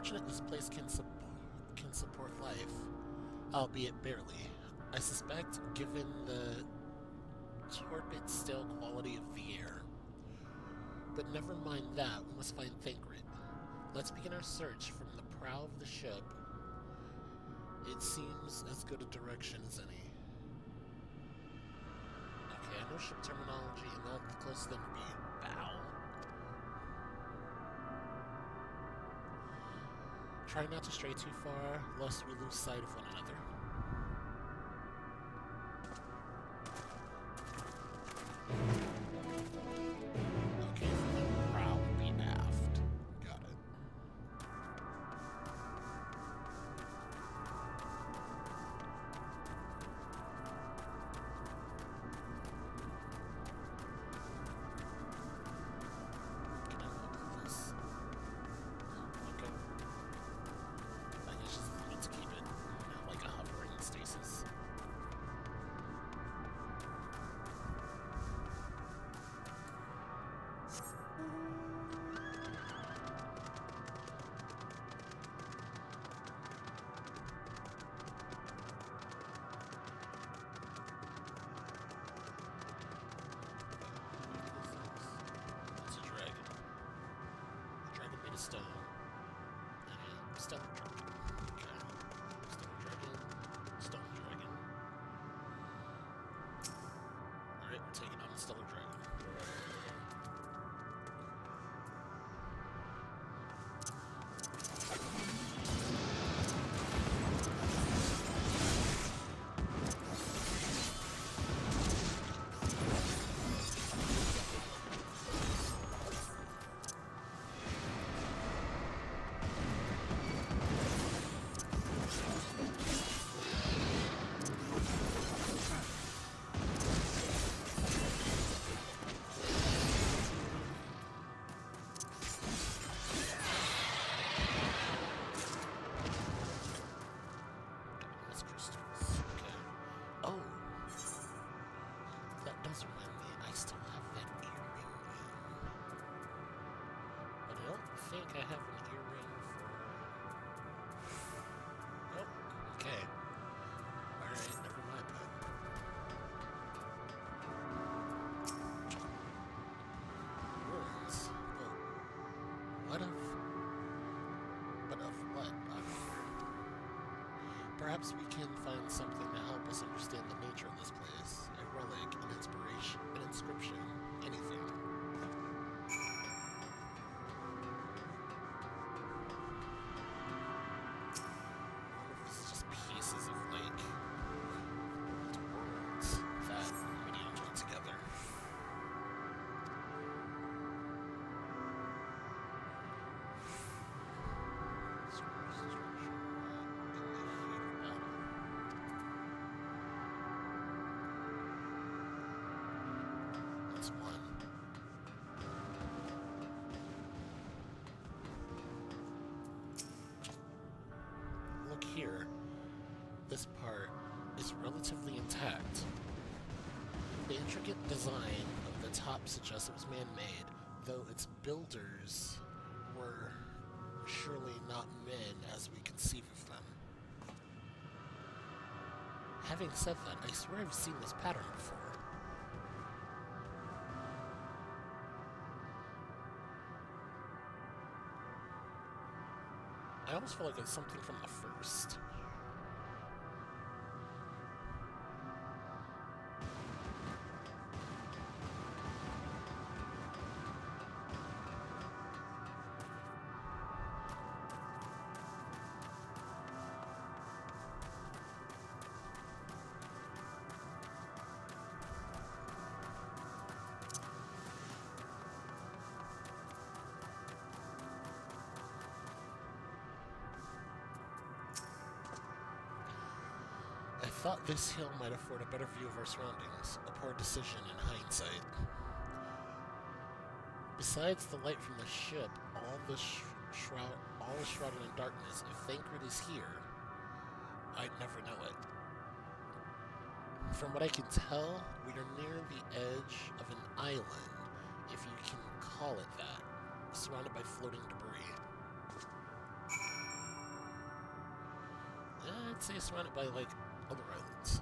fortunate this place can support life, albeit barely. I suspect, given the torpid, stale quality of the air. But never mind that, we must find Thancred. Let's begin our search from the prow of the ship. It seems as good a direction as any. Okay, I know ship terminology, and now the closest thing would be bow. Try not to stray too far, lest we lose sight of one another. Okay, so the prow would be aft. Got it. Can I look at this? Okay. I guess just need to keep it, like a hovering stasis. It's a dragon. A dragon made of stone. And a stellar dragon. Okay. Stellar dragon. Stone dragon. Alright, we're taking on the stellar dragon. That's crystals. Okay. Oh! That does remind me, I still have that earring. But I don't think I have an earring for... Nope. Okay. Alright, never mind then. Ruins. Well, what of... But of what? Perhaps we can find something to help us understand the nature of this place. A relic, an inspiration, an inscription, anything. I wonder if this is just pieces of, like, worlds that we need to join together. That's one. Look here. This part is relatively intact. The intricate design of the top suggests it was man-made, though its builders were surely not men as we conceive of them. Having said that, I swear I've seen this pattern before. I almost feel like it's something from the first. I thought this hill might afford a better view of our surroundings, a poor decision in hindsight. Besides the light from the ship, all is shrouded in darkness. If Thancred is here, I'd never know it. From what I can tell, we are near the edge of an island, if you can call it that, surrounded by floating debris. I'd say it's surrounded by, like, other islands.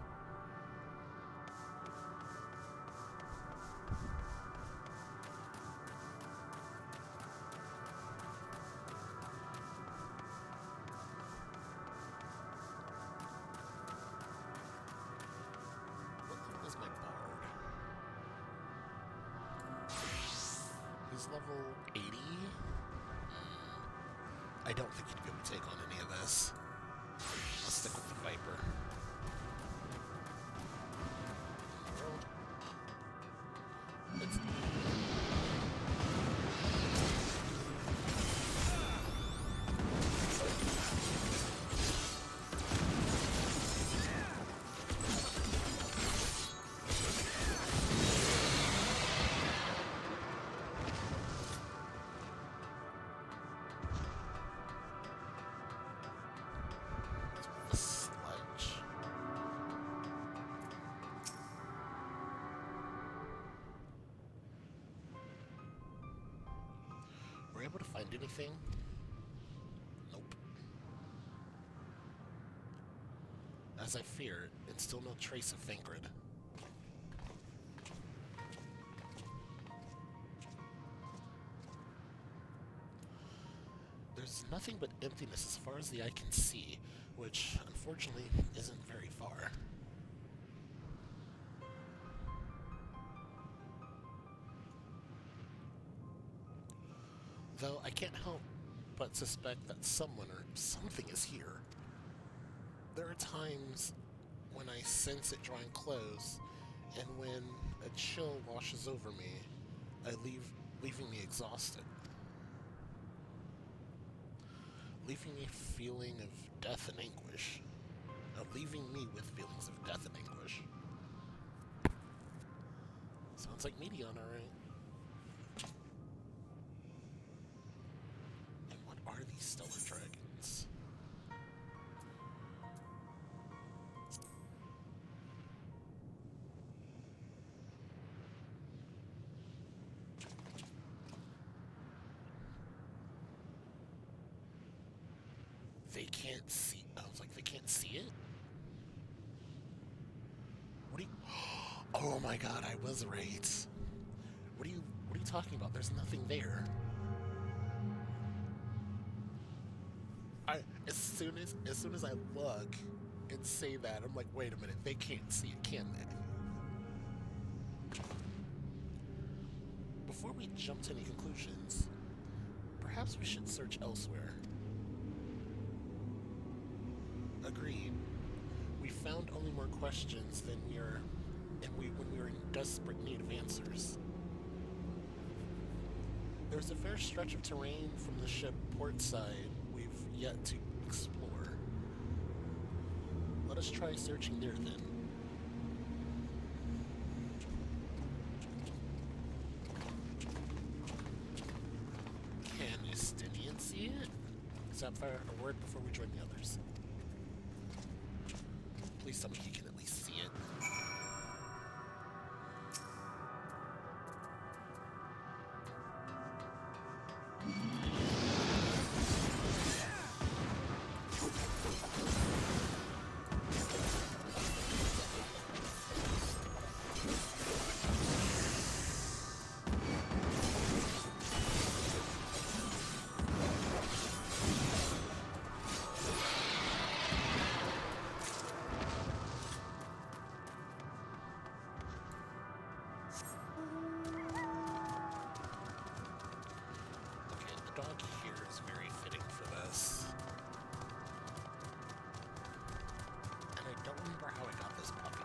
What level is my bard? He's level 80? I don't think he'd be able to take on any of this. I'll stick with the Viper. World. It's... the sludge. Were you able to find anything? Nope. As I feared, and still no trace of Fingrid. There's nothing but emptiness as far as the eye can see, which, unfortunately, isn't very far. Though I can't help but suspect that someone or something is here. There are times when I sense it drawing close, and when a chill washes over me, leaving me exhausted. Leaving me feeling of death and anguish. Leaving me with feelings of death and anguish. Sounds like Medion, alright. And what are these stellar dragons? They can't see. I was like, they can't see it? What do you... Oh my god, I was right. What are you talking about? There's nothing there. As soon as I look and say that, I'm like, wait a minute, they can't see it, can they? Before we jump to any conclusions, perhaps we should search elsewhere. Agreed. We found only more questions than when we were in desperate need of answers. There's a fair stretch of terrain from the ship port side we've yet to explore. Let us try searching there then. Can Estinian see it? Sapphire, a word before we join the others. Please tell me he can at least see it. Dog here is very fitting for this. And I don't remember how I got this puppy.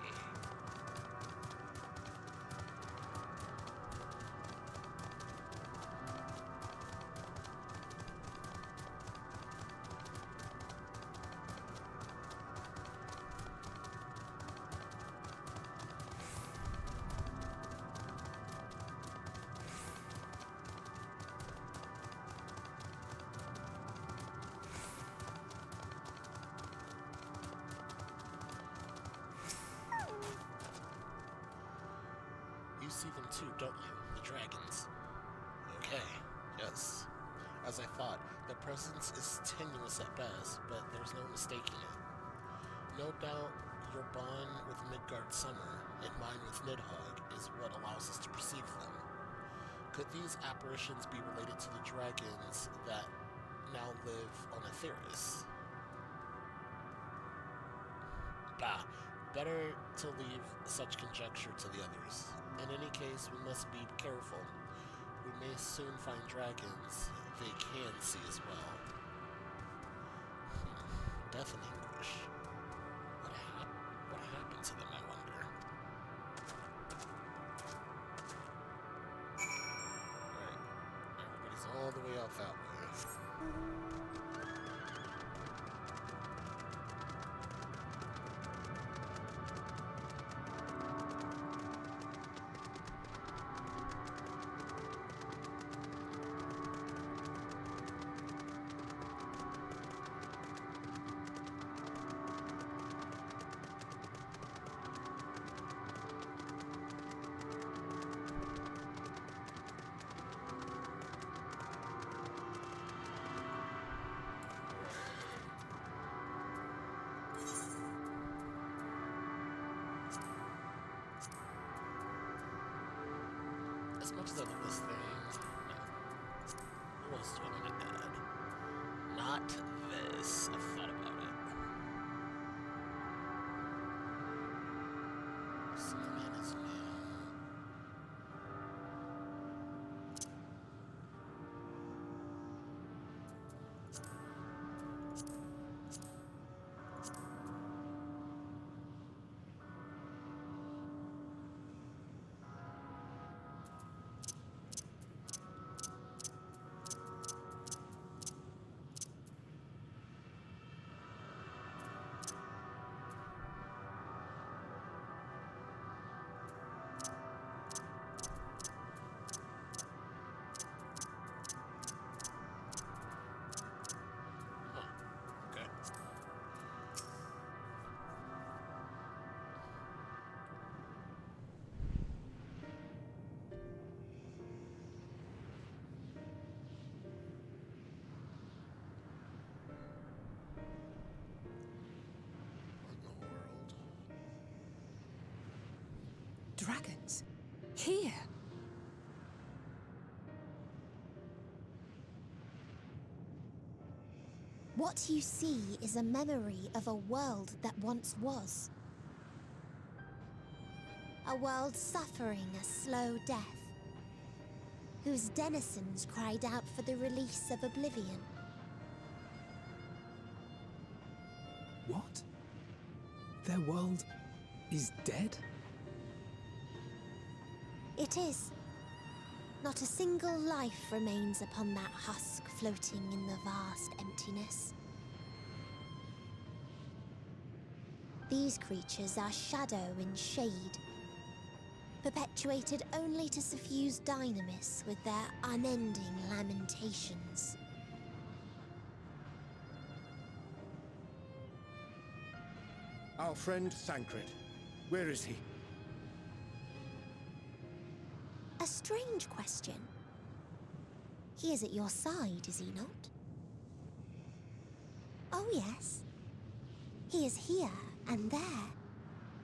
You see them too, don't you? The dragons. Okay, yes. As I thought, their presence is tenuous at best, but there's no mistaking it. No doubt your bond with Midgard Summer and mine with Nidhogg is what allows us to perceive them. Could these apparitions be related to the dragons that now live on Aetheris? Bah, better to leave such conjecture to the others. In any case, we must be careful. We may soon find dragons they can see as well. Death and anguish. What happened to them, I wonder? Alright, everybody's all the way out that way. As much as I love this thing, no. Who else do I want to add? Not this. I've thought about it. Snowman is new. Huh. Okay. What in the world? Dragons? Here? What you see is a memory of a world that once was. A world suffering a slow death, whose denizens cried out for the release of oblivion. What? Their world is dead? It is. Not a single life remains upon that husk floating in the vast emptiness. These creatures are shadow and shade, perpetuated only to suffuse dynamis with their unending lamentations. Our friend Thancred. Where is he? A strange question. He is at your side, is he not? Oh, yes. He is here and there,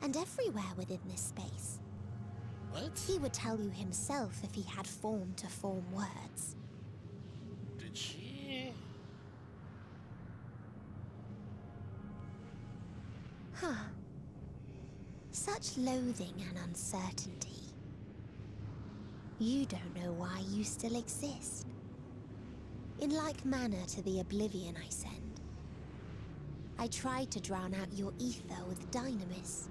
and everywhere within this space. What? He would tell you himself if he had form to form words. Did she? Huh. Such loathing and uncertainty. You don't know why you still exist. In like manner to the oblivion I send. I tried to drown out your ether with dynamis.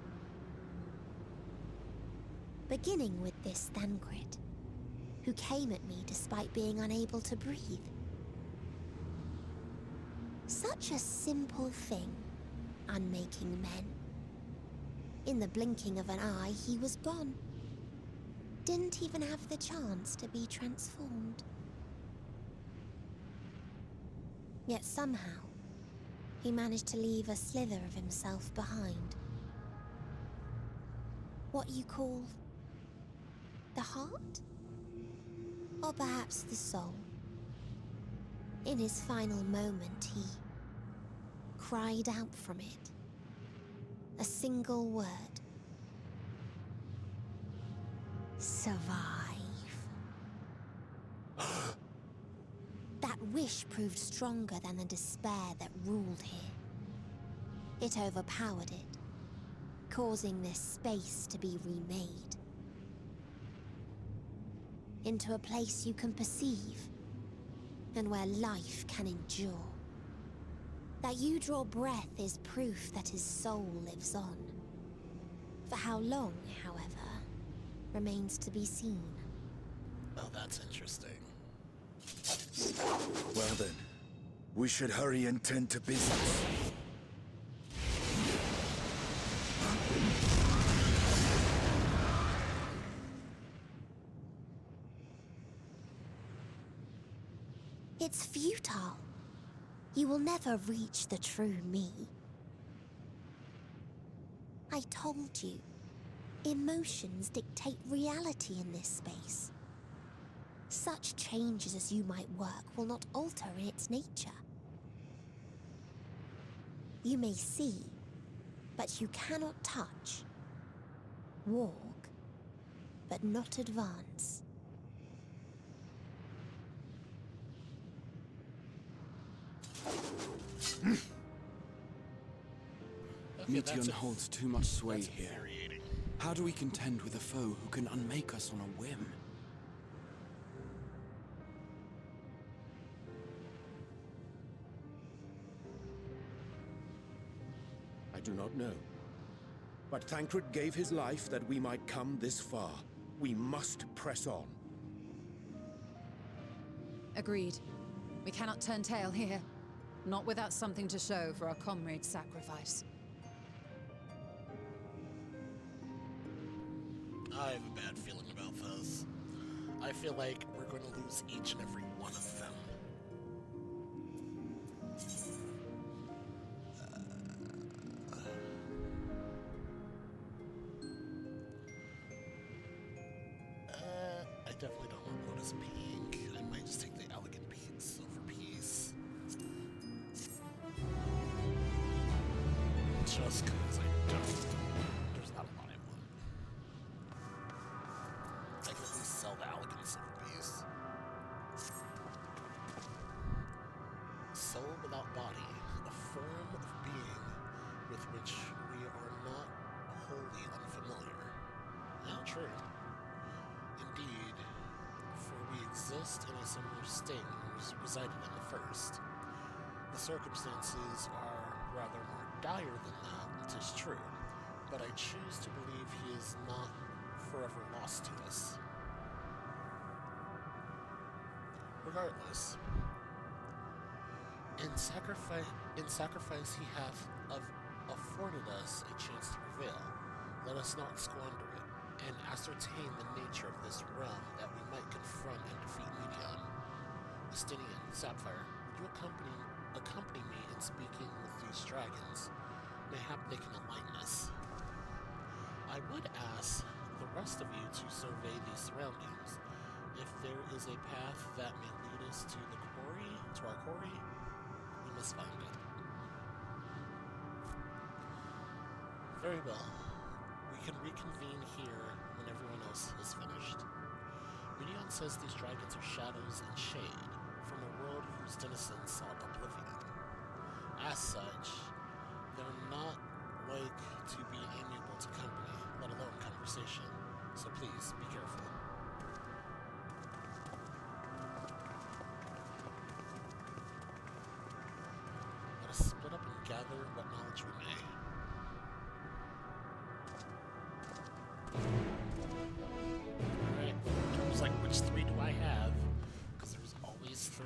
Beginning with this Thancred, who came at me despite being unable to breathe. Such a simple thing, unmaking men. In the blinking of an eye, he was gone. Didn't even have the chance to be transformed. Yet somehow, he managed to leave a slither of himself behind. What you call the heart? Or perhaps the soul. In his final moment, he cried out from it. A single word. Survive. That wish proved stronger than the despair that ruled here. It overpowered it, causing this space to be remade into a place you can perceive and where life can endure. That you draw breath is proof that his soul lives on. For how long, however, remains to be seen. Oh, that's interesting. Well then, we should hurry and tend to business. It's futile. You will never reach the true me. I told you, emotions dictate reality in this space. Such changes as you might work will not alter its nature. You may see, but you cannot touch. Walk, but not advance. Okay, Meteon holds too much sway that's here. infuriating. How do we contend with a foe who can unmake us on a whim? I do not know. But Thancred gave his life that we might come this far. We must press on. Agreed. We cannot turn tail here. Not without something to show for our comrade's sacrifice. I have a bad feeling about this. I feel like we're going to lose each and every one of them. I definitely don't want Lotus Pink. I might just take the Elegant Pink Silver piece. Just because I don't. There's not a lot I want. I can at least sell the Elegant Silver piece. Soul without body, a form of being with which we are not wholly unfamiliar. Not true. Indeed, for we exist in a similar state as resided in the first. The circumstances are rather more dire than that, it is true, but I choose to believe he is not forever lost to us. Regardless, in sacrifice he hath afforded us a chance to prevail. Let us not squander it, and ascertain the nature of this realm that we might confront and defeat Meteon. Estinian, Sapphire, would you accompany me in speaking with these dragons? Mayhap they can enlighten us. I would ask the rest of you to survey these surroundings. If there is a path that may lead us to the quarry, to our quarry, we must find it. Very well. We can reconvene here when everyone else is finished. Meteon says these dragons are shadows and shade from a world whose denizens sought oblivion. As such, they're not like to be amiable to company, let alone conversation. So please, be careful. Let us split up and gather what knowledge we may. Alright, it was like, which three do I have? Because there's always three.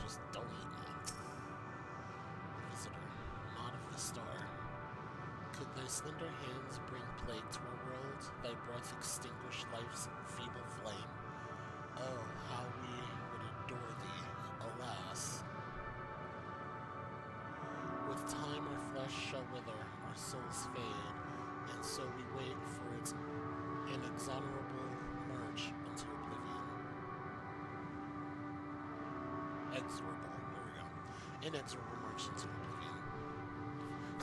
Just don't eat me. Visitor, not of the star. Could thy slender hands bring plague to our world? Thy breath extinguish life's feeble flame? Oh, how we would adore thee, alas. With time our flesh shall wither, our souls fade, and so we wait for its inexorable merge into oblivion. Exorable, there we go. Inexorable march into oblivion.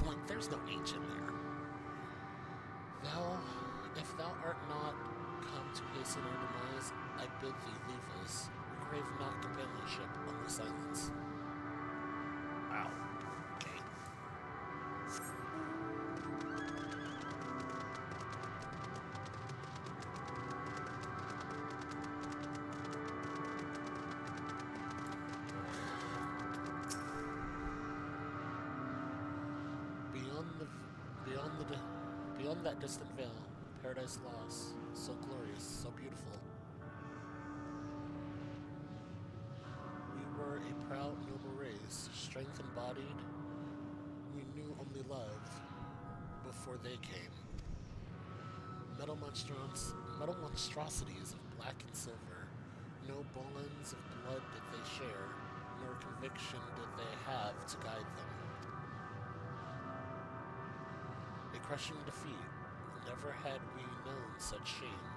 Like, there's no H in there. Thou, if thou art not come to hasten our demise, I bid thee leave us. We crave not companionship, only silence. Ow. Okay. Beyond that distant veil, paradise lost, so glorious, so beautiful. We were a proud, noble race, strength embodied. We knew only love before they came. Metal monstrosities of black and silver. No bonds of blood did they share, nor conviction did they have to guide them. A crushing defeat, never had we known such shame.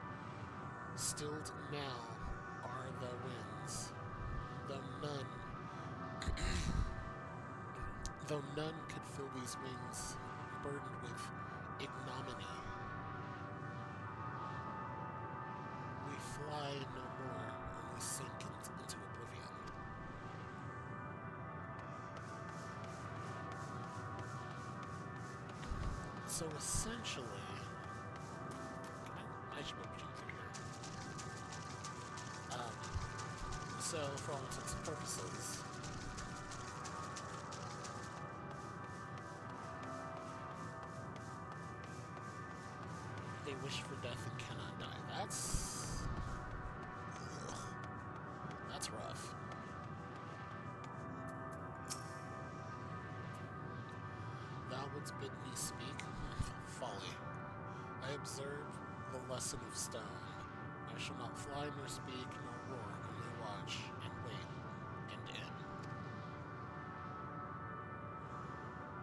Stilled now are the winds, though none could fill these wings, burdened with ignominy. We fly no more, only sink into oblivion. So essentially, I should be able to here. So for all intents and purposes, they wish for death and cannot die. That's rough. Thou wouldst bid me speak? Folly. I observe the lesson of stone. I shall not fly nor speak nor roar, only watch and wait and end.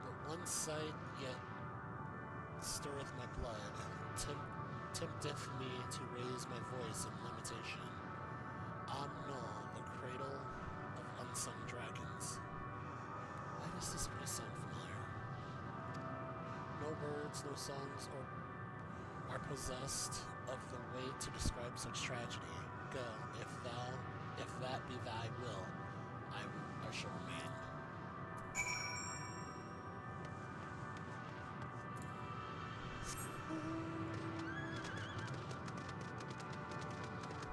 But one sight yet stirreth my blood, tempteth me to raise my voice in lamentation. Null, the cradle of unsung dragons. Why does this place sound familiar? No words, no songs, are possessed of the way to describe such tragedy. Go, if that be thy will, I shall remain.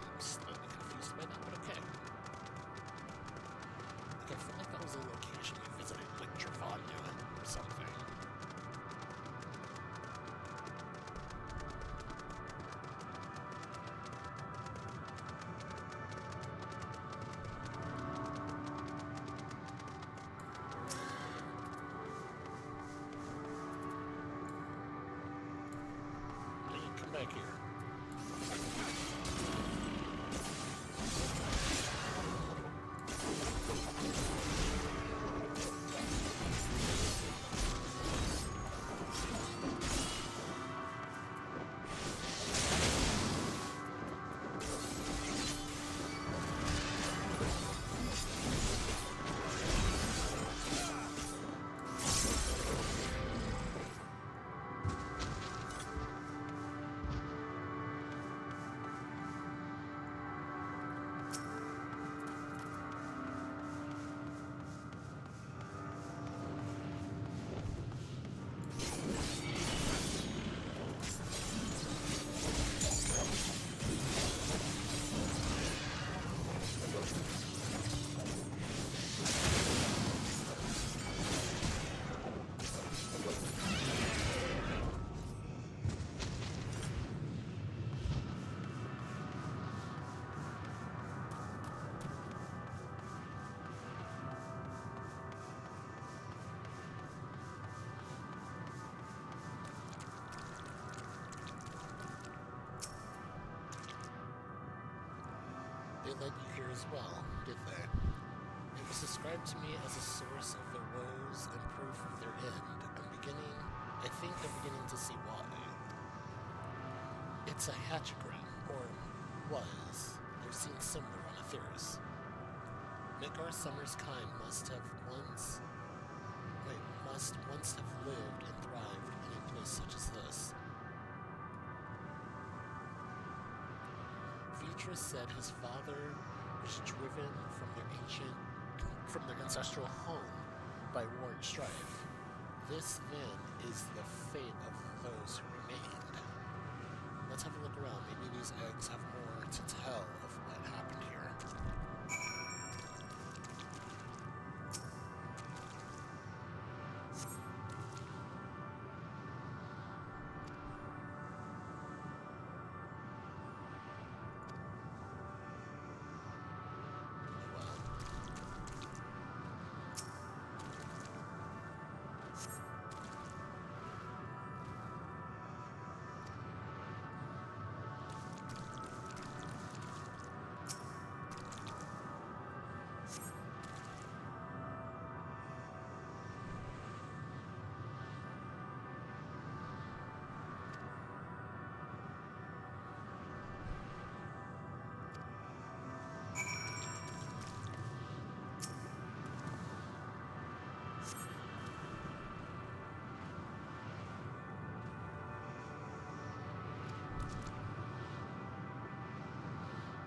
I'm slightly confused by that, but okay. Like, I feel like that was a location we visited, like Travania or something. Come back here. They led you here as well, did they? It was described to me as a source of their woes and proof of their end. I think I'm beginning to see why. It's a hatchogram, or was. I've seen similar on Aetheris. Midgar Summer's kind must once have lived and thrived in a place such as this. Beatrice said his father was driven from their ancestral home by war and strife. This, then, is the fate of those who remained. Let's have a look around. Maybe these eggs have more to tell of what happened here.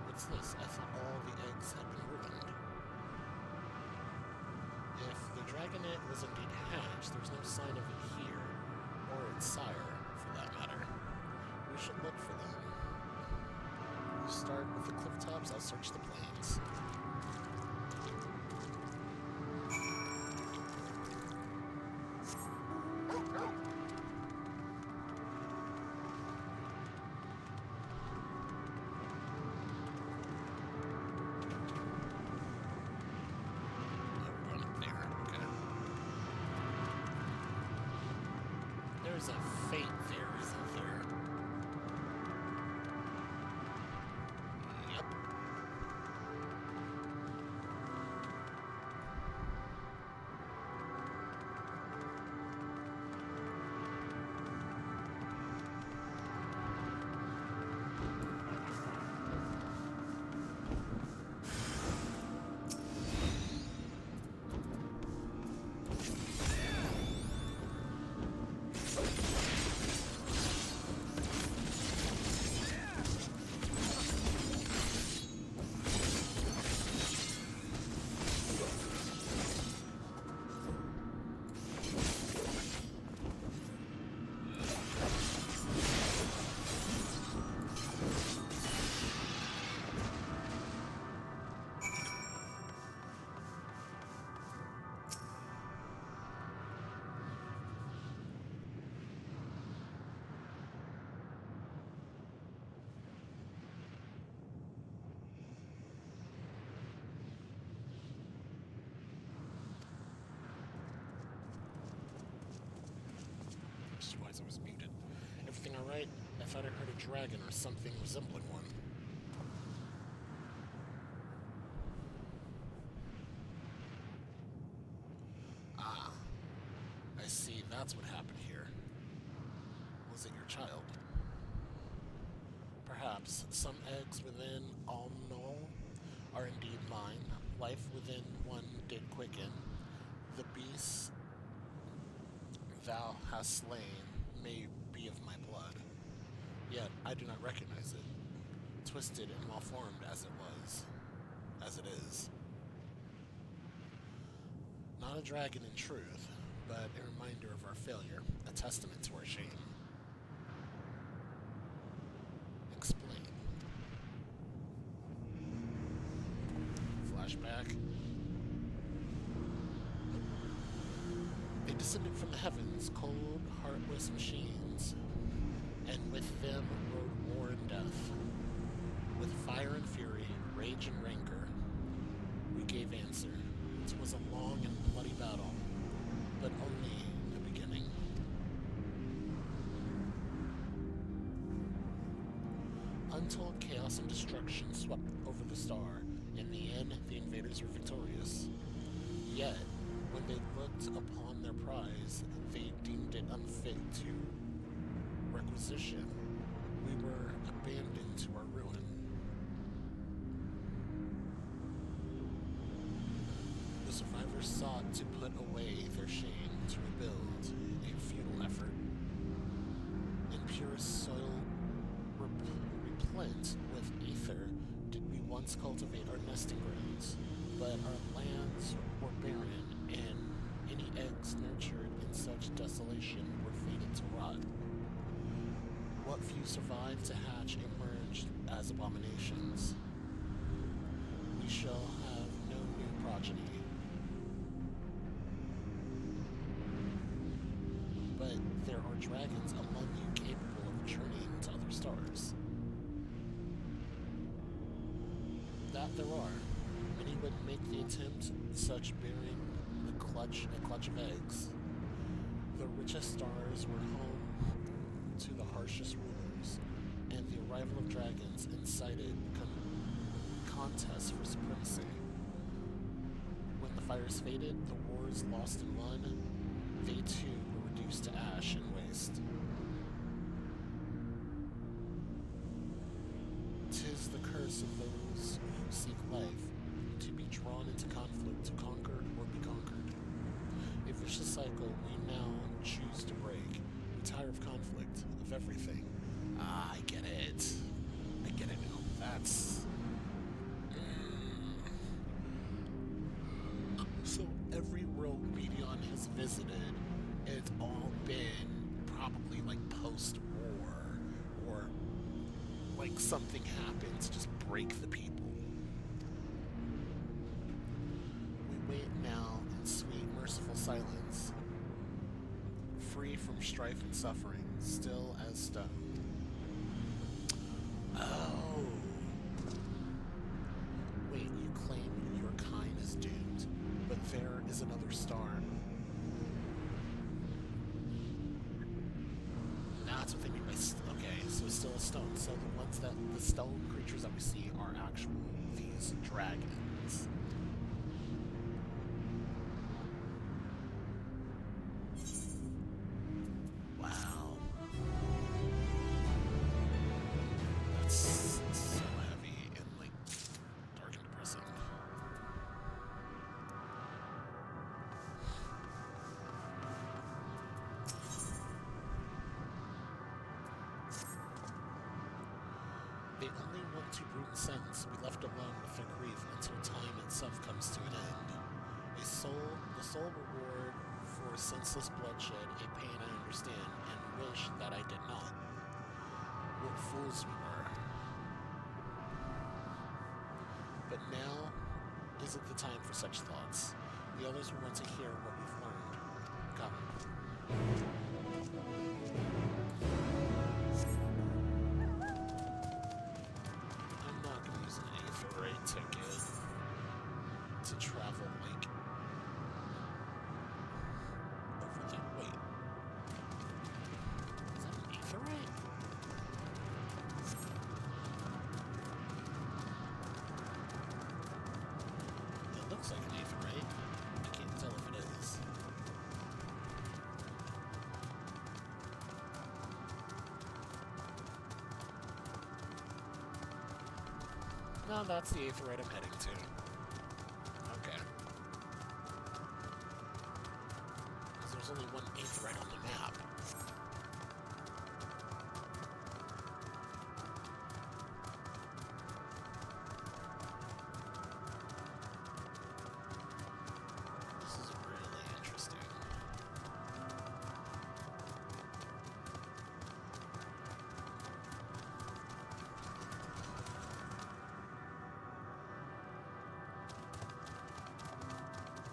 What's this? I thought all the eggs had been ruined. If the dragon egg was indeed hatched, there's no sign of it here, or its sire, for that matter. We should look for them. We'll start with the cliff tops, I'll search the plains. There's a fate there, isn't there? Yep. Why I was muted. Everything alright? I thought I heard a dragon or something resembling one. Ah, I see. That's what happened here. Was it your child? Perhaps some eggs within all null are indeed mine. Life within one did quicken. The beast thou hast slain may be of my blood, yet I do not recognize it, twisted and malformed as it is. Not a dragon in truth, but a reminder of our failure, a testament to our shame. Explain. Flashback. They descended from the heavens, cold, heartless machines, and with them rode war and death. With fire and fury, rage and rancor, we gave answer. It was a long and bloody battle, but only the beginning. Untold chaos and destruction swept over the star. In the end, the invaders were victorious. Yet, when they looked upon their prize, they deemed it unfit to requisition. We were abandoned to our ruin. sought to put away their shame to rebuild a futile effort. In pure soil replete with ether did we once cultivate our nesting grounds, but our lands were barren, and any eggs nurtured in such desolation were fated to rot. What few survived to hatch emerged as abominations. We shall have no new progeny. But there are dragons among you capable of journeying to other stars. That there are. Many would make the attempt, such bearing a clutch of eggs. The richest stars were home to the harshest rulers, and the arrival of dragons incited contests for supremacy. When the fires faded, the wars lost and won, they too were reduced to ash and waste. 'Tis the curse of those who seek life, to be drawn into conflict, to conquer or be conquered. A vicious cycle we now choose to break. We tire of conflict, of everything. Ah, I get it. I get it now. That's... So every rogue Medion has visited, it's all been probably like post-war, or like something happened to just break the people. We wait now in sweet, merciful silence, free from strife and suffering, still as stone. Oh. Wait, you claim your kind is doomed, but there is another star. That's what they mean by okay, so still a stone. So the stone creatures that we see are actual these dragons. Wow. That's so heavy and like dark and depressing. They only want to brute and sense, be left alone with their grief until time itself comes to an end. The sole reward for senseless bloodshed, a pain I understand, and wish that I did not. What fools we were. But now isn't the time for such thoughts. The others will want to hear what we've learned. Come. I'm not going to use an aetherite ticket to travel, like, over the... Wait. Is that an aetherite? It looks like an aetherite. I can't tell if it is. No, that's the aetherite I'm heading to. Okay. Because there's only one aetherite on the map. This is really interesting.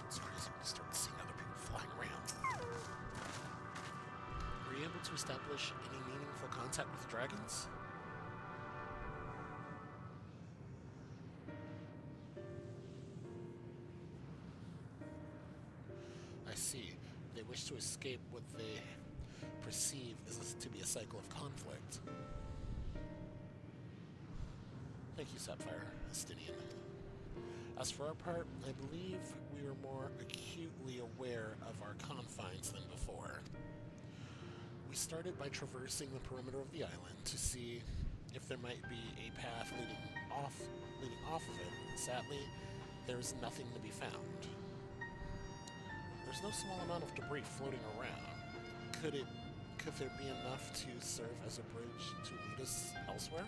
It's crazy when you start seeing other people flying around. Were you able to establish any meaningful contact with dragons? I see. They wish to escape what they perceive as to be a cycle of conflict. Thank you, Sapphire, Astinian. As for our part, I believe we are more acutely aware of our confines than before. We started by traversing the perimeter of the island to see if there might be a path leading off of it. Sadly, there is nothing to be found. There's no small amount of debris floating around. Could there be enough to serve as a bridge to lead us elsewhere?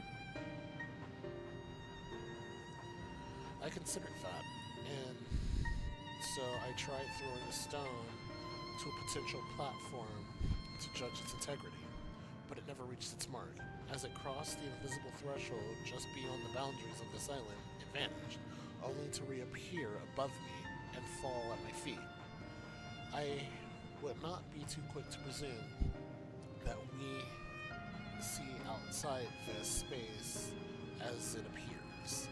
I considered that, and so I tried throwing a stone to a potential platform to judge its integrity, but it never reached its mark. As it crossed the invisible threshold just beyond the boundaries of this island, it vanished, only to reappear above me and fall at my feet. I would not be too quick to presume that we see outside this space as it appears.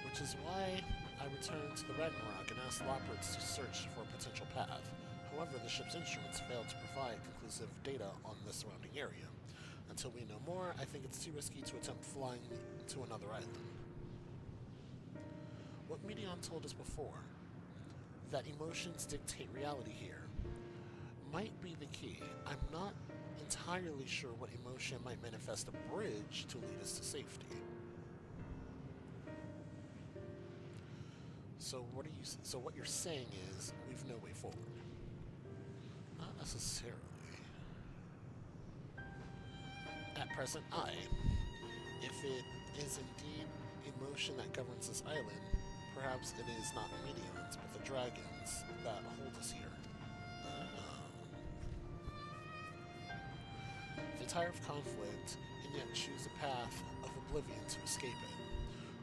Which is why I returned to the Ragnarok and asked Loppritz to search for a potential path. However, the ship's instruments failed to provide conclusive data on the surrounding area. Until we know more, I think it's too risky to attempt flying to another island. What Medion told us before, that emotions dictate reality here, might be the key. I'm not entirely sure what emotion might manifest a bridge to lead us to safety. So what you're saying is we've no way forward. Not necessarily. At present, if it is indeed emotion that governs this island, perhaps it is not Medion's, but the dragons that hold us here. They tire of conflict and yet choose a path of oblivion to escape it.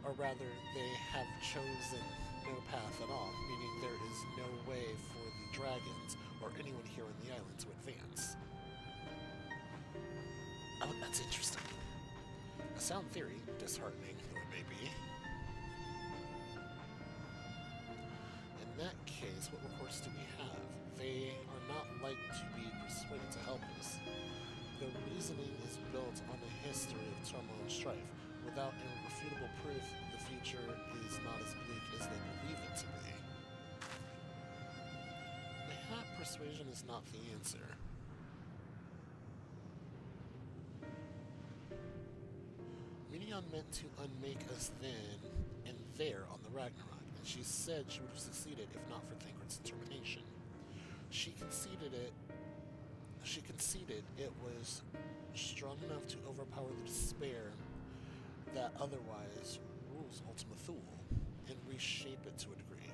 Or rather, they have chosen no path at all, meaning there is no way for the dragons or anyone here on the island to advance. Oh, that's interesting. A sound theory, disheartening though it may be. In that case, what recourse do we have? They are not like to be persuaded to help us. Their reasoning is built on a history of turmoil and strife. Without irrefutable proof, the future is not as bleak as they believe it to be. Mayhap persuasion is not the answer. Medion meant to unmake us then and there on the Ragnarok, and she said she would have succeeded if not for Thancred's determination. She conceded it was strong enough to overpower the despair that otherwise rules Ultima Thule and reshape it to a degree.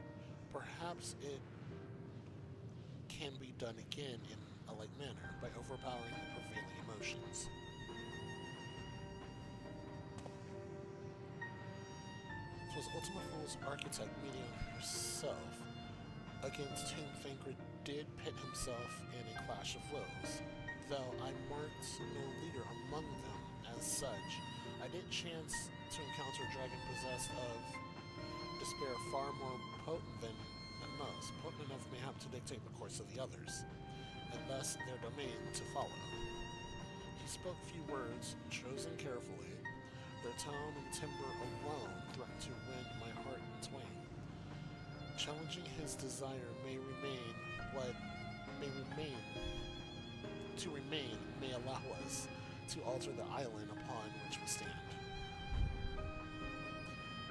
Perhaps it can be done again in a like manner by overpowering the prevailing emotions. It was Ultima Thule's architect, Medion herself, against whom Thancred did pit himself in a clash of wills. Though I marked no leader among them as such, I did chance to encounter a dragon possessed of despair far more potent than most, potent enough mayhap to dictate the course of the others, and thus their domain to follow. He spoke few words, chosen carefully. Their tone and timbre alone threatened to rend my heart in twain. Challenging his desire may remain may allow us to alter the island upon which we stand.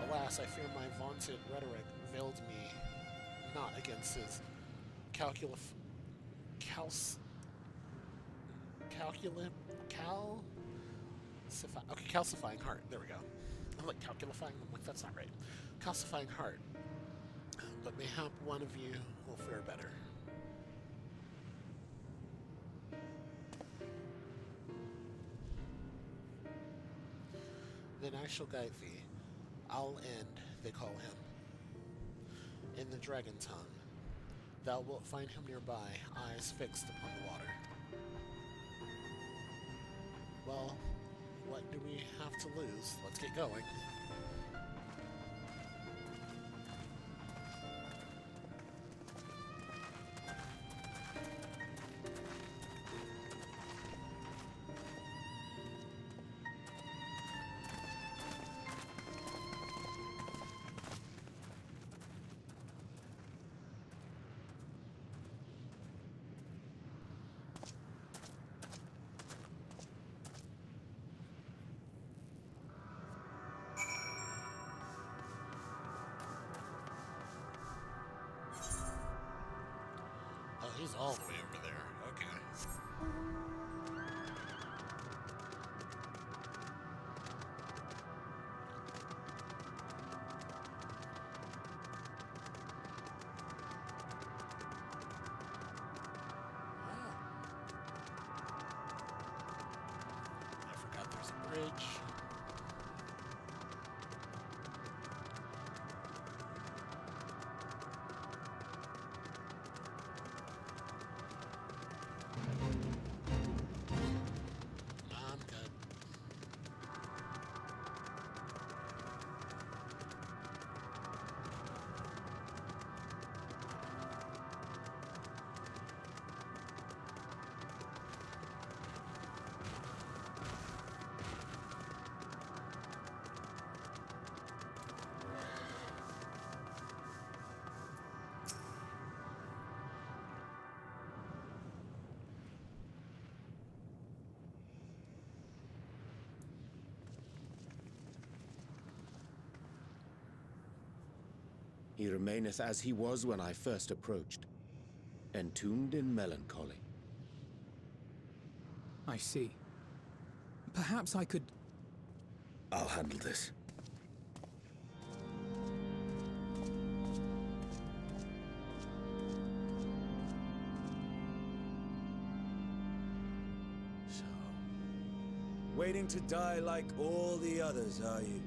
Alas, I fear my vaunted rhetoric veiled me not against his calcifying heart. There we go. I'm like calculifying. I'm like, that's not right. Calcifying heart. But mayhap one of you will fare better. Then I shall guide thee. I'll end, they call him, in the dragon tongue. Thou wilt find him nearby, eyes fixed upon the water. Well, what do we have to lose? Let's get going. is all the way over there. Okay. I forgot there's a bridge. I'm good. He remaineth as he was when I first approached, entombed in melancholy. I see. Perhaps I could... I'll handle this. So, waiting to die like all the others, are you?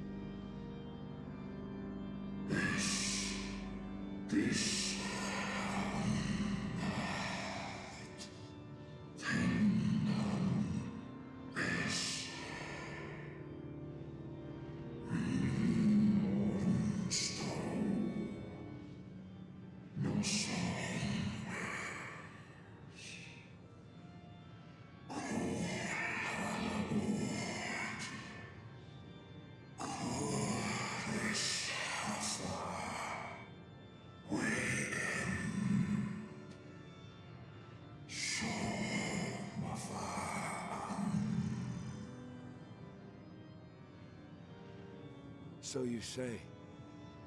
So you say.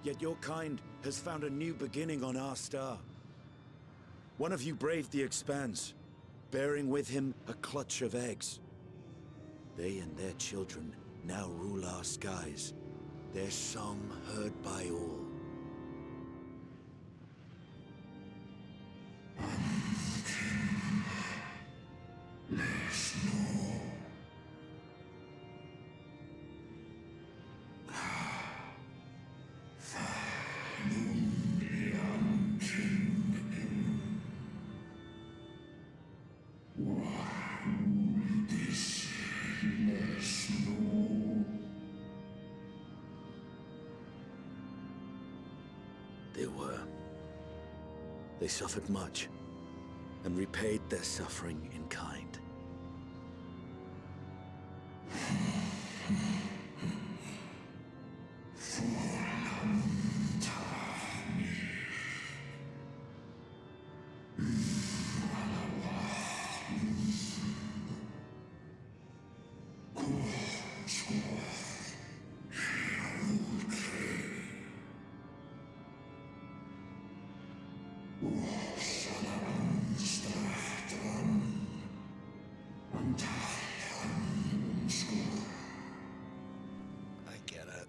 Yet your kind has found a new beginning on our star. One of you braved the Expanse, bearing with him a clutch of eggs. They and their children now rule our skies, their song heard by all. They were. They suffered much, and repaid their suffering in kind. I get it.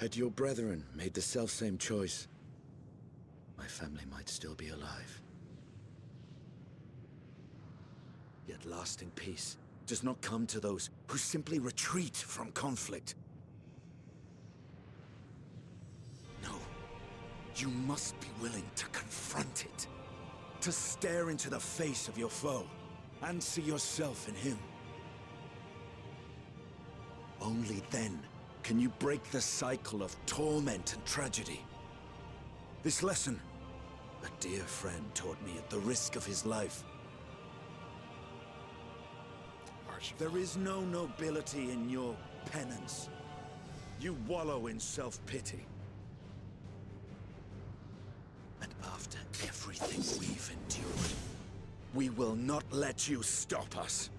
Had your brethren made the selfsame choice, my family might still be alive. Yet lasting peace does not come to those who simply retreat from conflict. No, you must be willing to confront it, to stare into the face of your foe, and see yourself in him. Only then can you break the cycle of torment and tragedy. This lesson, a dear friend taught me at the risk of his life. There is no nobility in your penance. You wallow in self-pity. And after every We've endured. We will not let you stop us.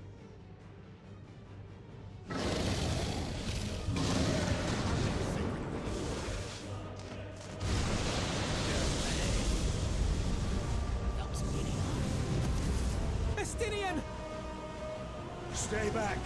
That was pretty. Estinian! Stay back.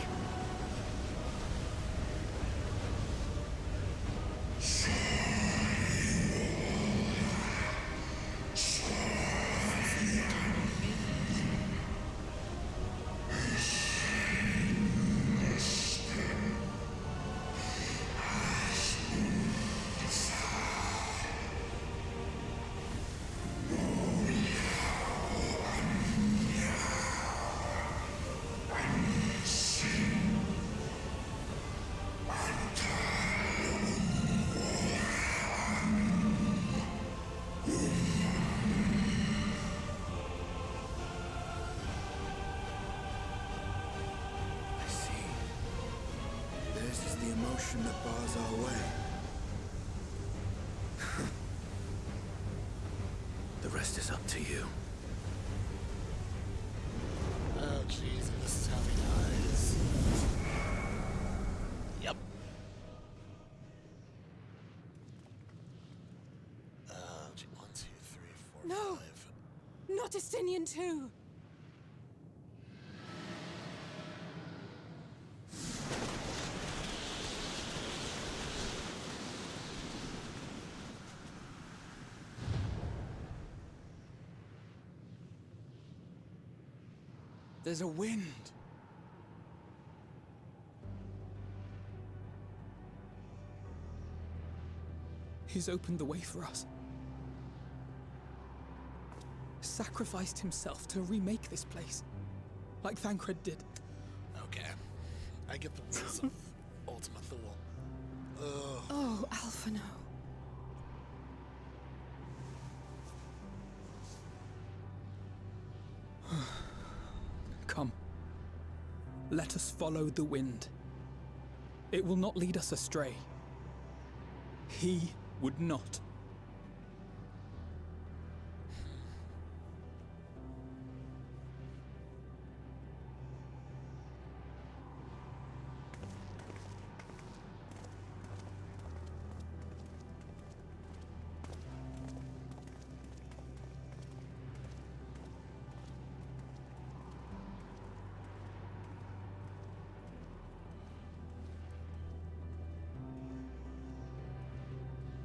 I see. Theirs is the emotion that bars our way. The rest is up to you. Oh, jeez, and this is how he dies. Yep. One, two, three, four, No. five. Not Estinian too! There's a wind. He's opened the way for us. Sacrificed himself to remake this place, like Thancred did. Okay. I get the rules of Ultima Thule. Ugh. Oh, Alphino. Come. Let us follow the wind. It will not lead us astray. He would not.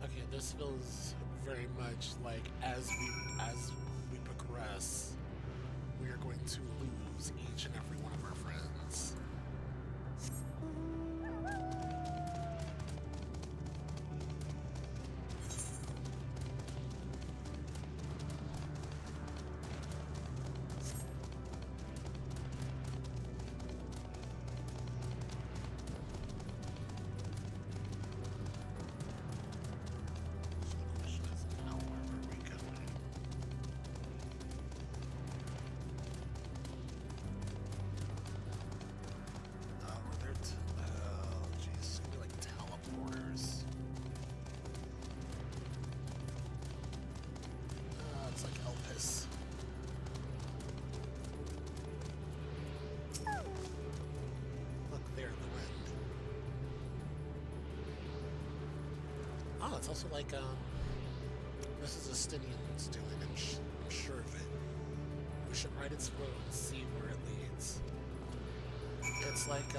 Okay, this feels very much like as we progress, we are going to lose each and every one of our friends. The question is, how are we going? Oh, jeez, it's gonna be like teleporters. It's like Elpis. Look there, the wind. Oh, it's also like, this is Estinian's doing, I'm sure of it. We should ride its road and see where it leads. It's like,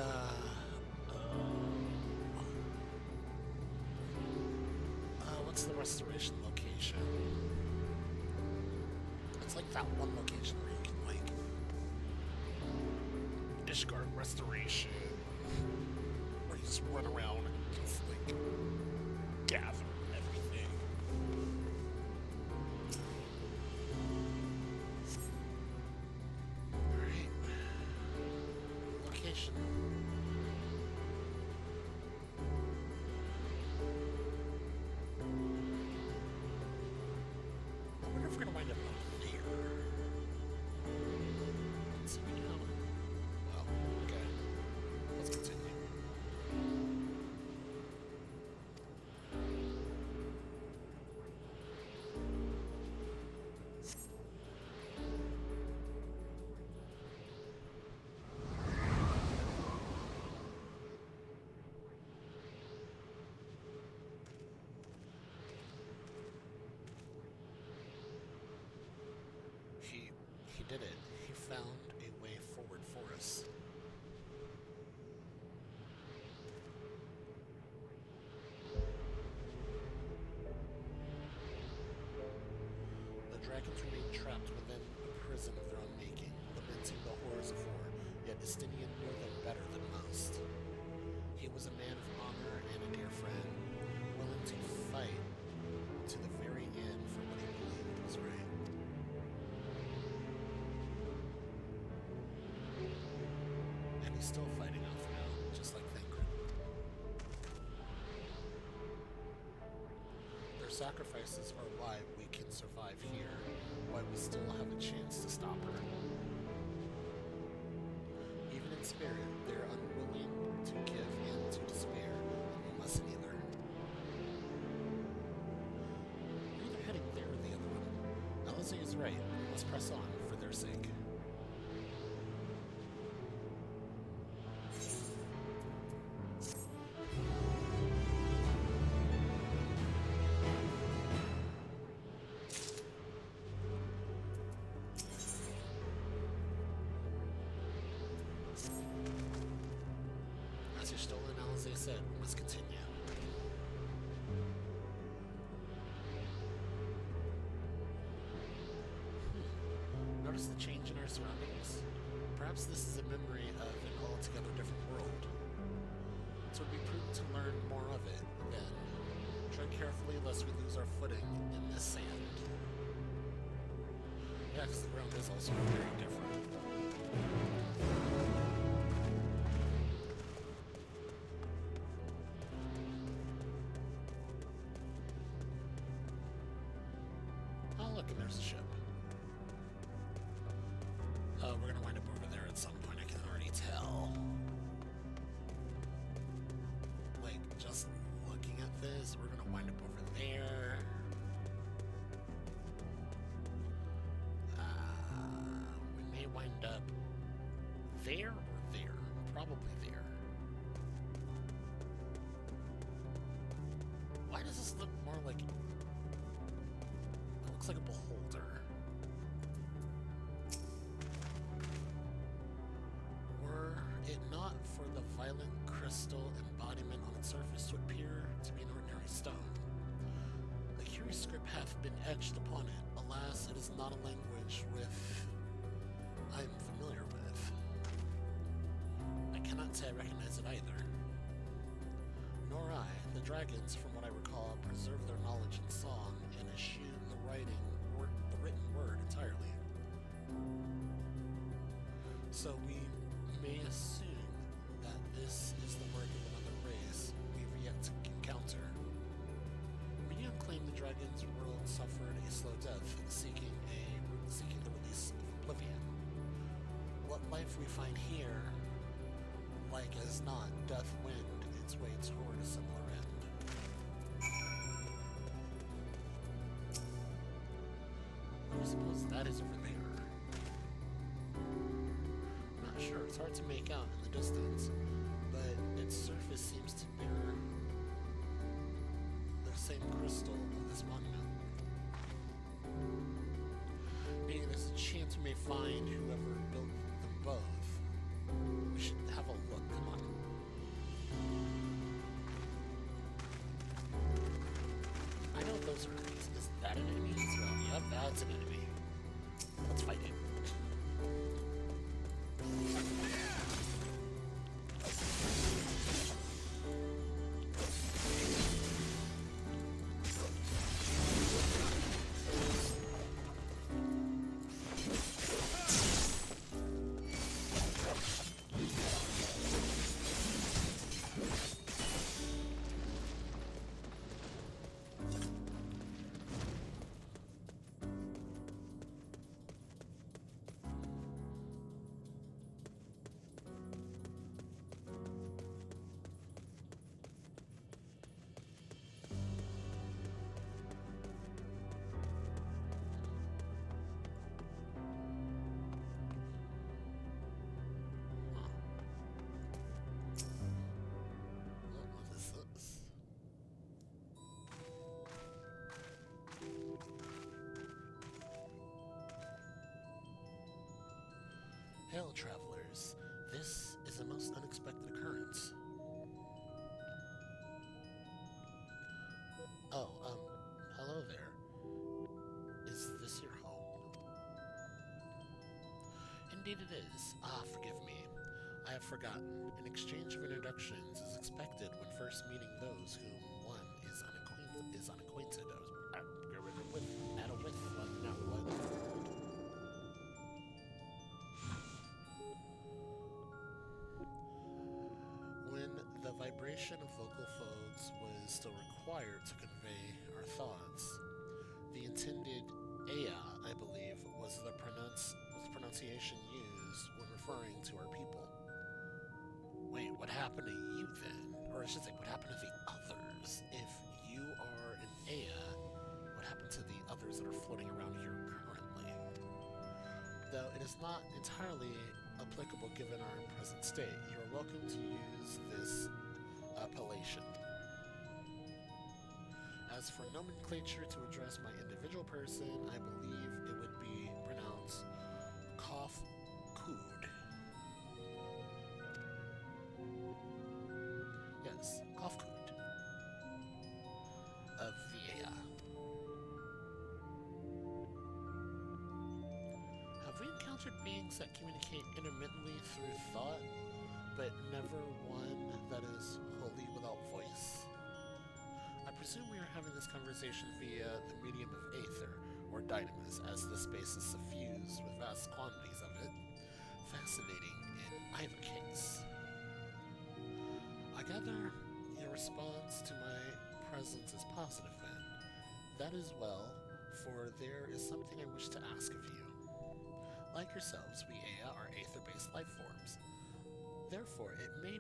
what's the restoration location? It's like that one location where you can, like, Ishgard restoration, where you just run around and just, like, gather everything. Alright. Location. I wonder if we're gonna wind up up there. Let's see, we know. Oh, okay. Let's continue. did it. He found a way forward for us. The dragons remain trapped within a prison of their own making, lamenting the horrors of war, yet Estinian knew them better than most. He was a man of honor and a dear friend, willing to fight to the very end for what he believed was right. And he's still fighting off now, just like Thancred. Their sacrifices are why we can survive here, why we still have a chance to stop her. Even in spirit, they're unwilling to give in to despair, and we mustn't either. We're either heading there or the other one. Alice is right. We must press on for their sake. As you're stolen, Alize said, we must continue. Notice the change in our surroundings? Perhaps this is a memory of an altogether different world. So it would be prudent to learn more of it, then. Tread carefully lest we lose our footing in this sand. Yeah, because the ground is also very different. Oh, look, and there's a ship. We're gonna wind up over there at some point, I can already tell. Like, just looking at this, we're gonna wind up over there. We may wind up there or there. Probably there. Why does this look more like... It looks like a beholder. Were it not for the violent crystal embodiment on its surface to appear to be an ordinary stone. A curious script hath been etched upon it. Alas, it is not a language I am familiar with. I cannot say I recognize it either. Nor I. The dragons, from what I recall, preserve their knowledge in song and eschew the written word entirely. So we may assume that this is the work of another race we've yet to encounter. Many claim the dragon's world suffered a slow death, seeking the release of oblivion. What life we find here, like as not, doth wend its way toward a similar end. I suppose that is over there. Not sure, it's hard to make out in the distance, but its surface seems to mirror the same crystal of this monument. Meaning there's a chance we may find whoever built them both. We should have a look, come on. I know those are enemies. Is that an enemy as well? Yep, that's an enemy. Let's fight it. Hail, travelers. This is a most unexpected occurrence. Oh, hello there. Is this your home? Indeed it is. Ah, forgive me. I have forgotten. An exchange of introductions is expected when first meeting those whom one is unacquainted with, at a with one, not one. When the vibration of vocal folds was still required to convey our thoughts, the intended Ea, I believe, was the pronunciation used when referring to our people. Wait, what happened to you then? Or I should say, what happened to the others? If you are an Ea, what happened to the others that are floating around here currently? Though it is not entirely applicable given our present state, you are welcome to use this appellation. As for nomenclature to address my individual person, I believe it would be pronounced Kof Kud. Yes, Kof Kud of Vieja. Have we encountered beings that communicate intermittently through thought, but never one that is wholly without voice? I presume we are having this conversation via the medium of aether, or dynamis, as the space is suffused with vast quantities of it. Fascinating in either case. I gather your response to my presence is positive, then. That is well, for there is something I wish to ask of you. Like yourselves, we Ea are aether-based life forms. Therefore, it may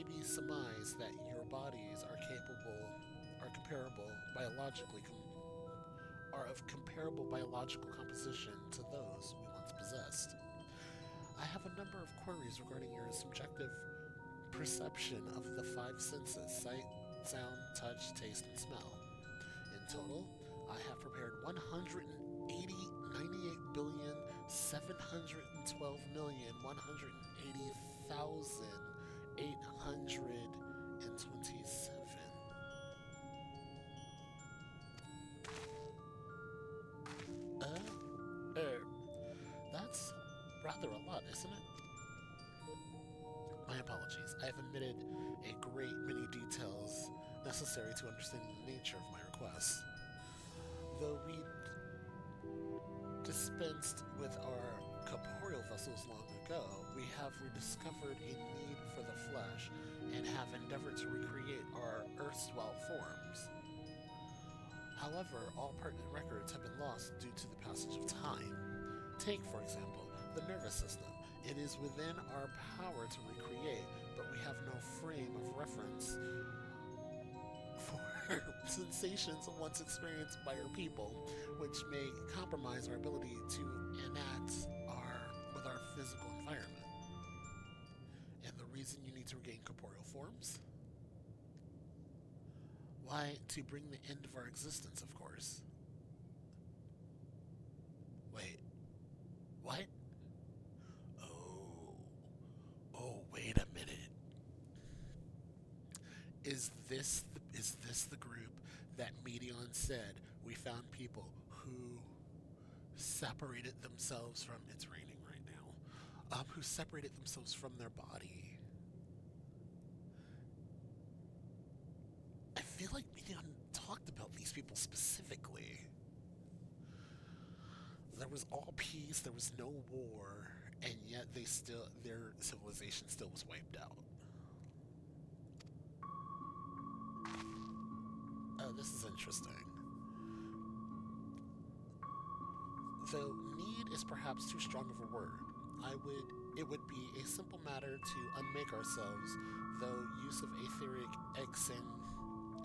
be surmised that your bodies are comparable biologically, are of comparable biological composition to those we once possessed. I have a number of queries regarding your subjective perception of the five senses: sight, sound, touch, taste, and smell. In total, I have prepared 180,712,180,827. That's rather a lot, isn't it? My apologies. I have omitted a great many details necessary to understand the nature of my request. Though we dispensed with our corporeal vessels long ago, we have rediscovered a need for the flesh and have endeavored to recreate our erstwhile forms. However, all pertinent records have been lost due to the passage of time. Take, for example, the nervous system. It is within our power to recreate, but we have no frame of reference for sensations once experienced by our people, which may compromise our ability to enact with our physical environment. And the reason you need to regain corporeal forms? Why, to bring the end of our existence, of course. Wait, what? Wait a minute. Is this the group that Medion said we found people who separated themselves from, it's raining right now, who separated themselves from their body? I feel like Medion talked about these people specifically. There was all peace, there was no war, and yet their civilization still was wiped out. Oh, this is interesting. Though need is perhaps too strong of a word, it would be a simple matter to unmake ourselves, though use of etheric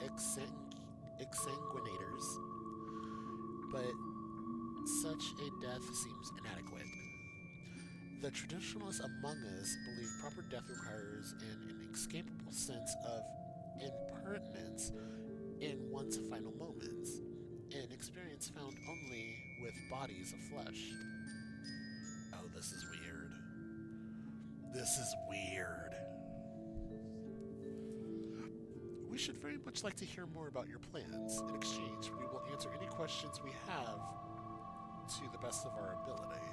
exsanguinators, but such a death seems inadequate. The traditionalists among us believe proper death requires an inescapable sense of impertinence in one's final moments, an experience found only with bodies of flesh. Oh, this is weird. This is weird. We should very much like to hear more about your plans. In exchange, we will answer any questions we have to the best of our ability.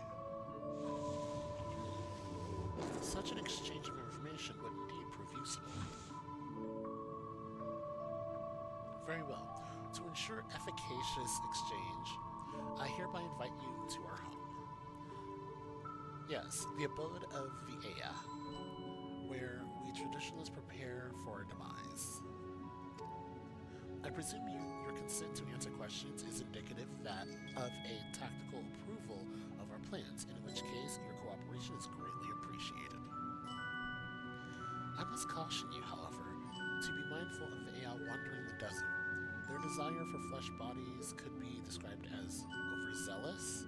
Such an exchange of information would indeed prove useful. Very well. To ensure efficacious exchange, I hereby invite you to our home. Yes, the abode of the Aya, where we traditionalists prepare for our demise. I presume your consent to answer questions is indicative of a tactical approval of our plans, in which case your cooperation is greatly appreciated. I must caution you, however, to be mindful of the Aya wandering the desert. Their desire for flesh bodies could be described as overzealous.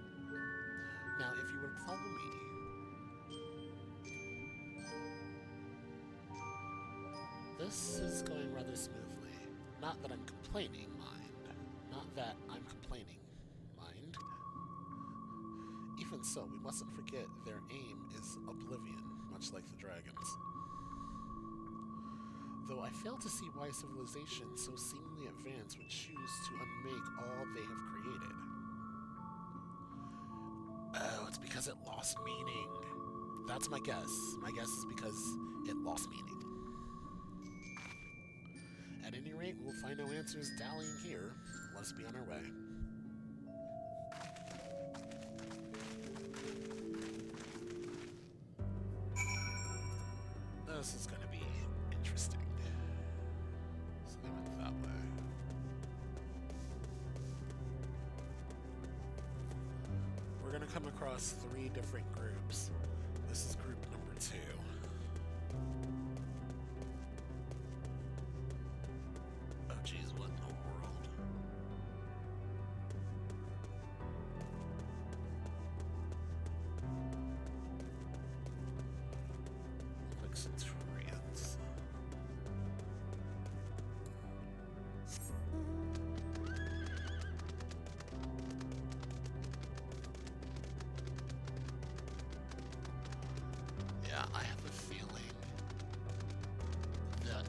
Now, if you would follow me, this is going rather smoothly. Not that I'm complaining, mind. Not that I'm complaining, mind. Even so, we mustn't forget their aim is oblivion, much like the dragons. Though I fail to see why civilization so seemingly advanced would choose to unmake all they have created. Oh, it's because it lost meaning. That's my guess. My guess is because it lost meaning. At any rate, we'll find no answers dallying here. Let us be on our way. This is going to be interesting. So they went that way. We're going to come across 3 different groups. This is group number 2. Oh geez, what in the world? Like centurions. Yeah, I have a feeling that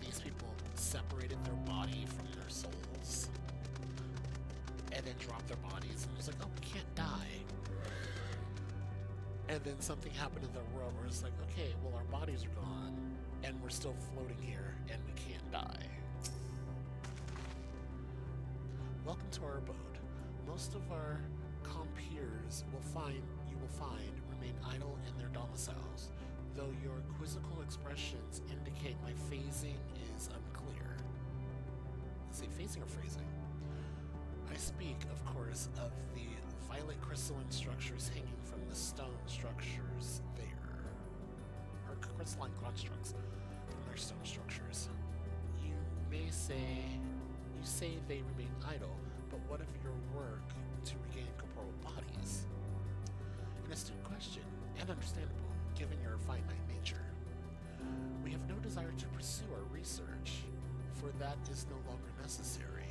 these people separated their body from their souls and then dropped their bodies and was like, oh, we can't die. And then something happened in their world where it's like, okay, well, our bodies are gone and we're still floating here and we can't die. Welcome to our abode. Most of our compeers you will find remain idle in their domiciles, though your quizzical expressions indicate my phasing is unclear. Is it phasing or phrasing? I speak, of course, of the violet crystalline structures hanging from the stone structures there. Or crystalline constructs from their stone structures. You say they remain idle, but what of your work to regain corporeal bodies? An astute question, and understandable, given your finite nature. We have no desire to pursue our research, for that is no longer necessary.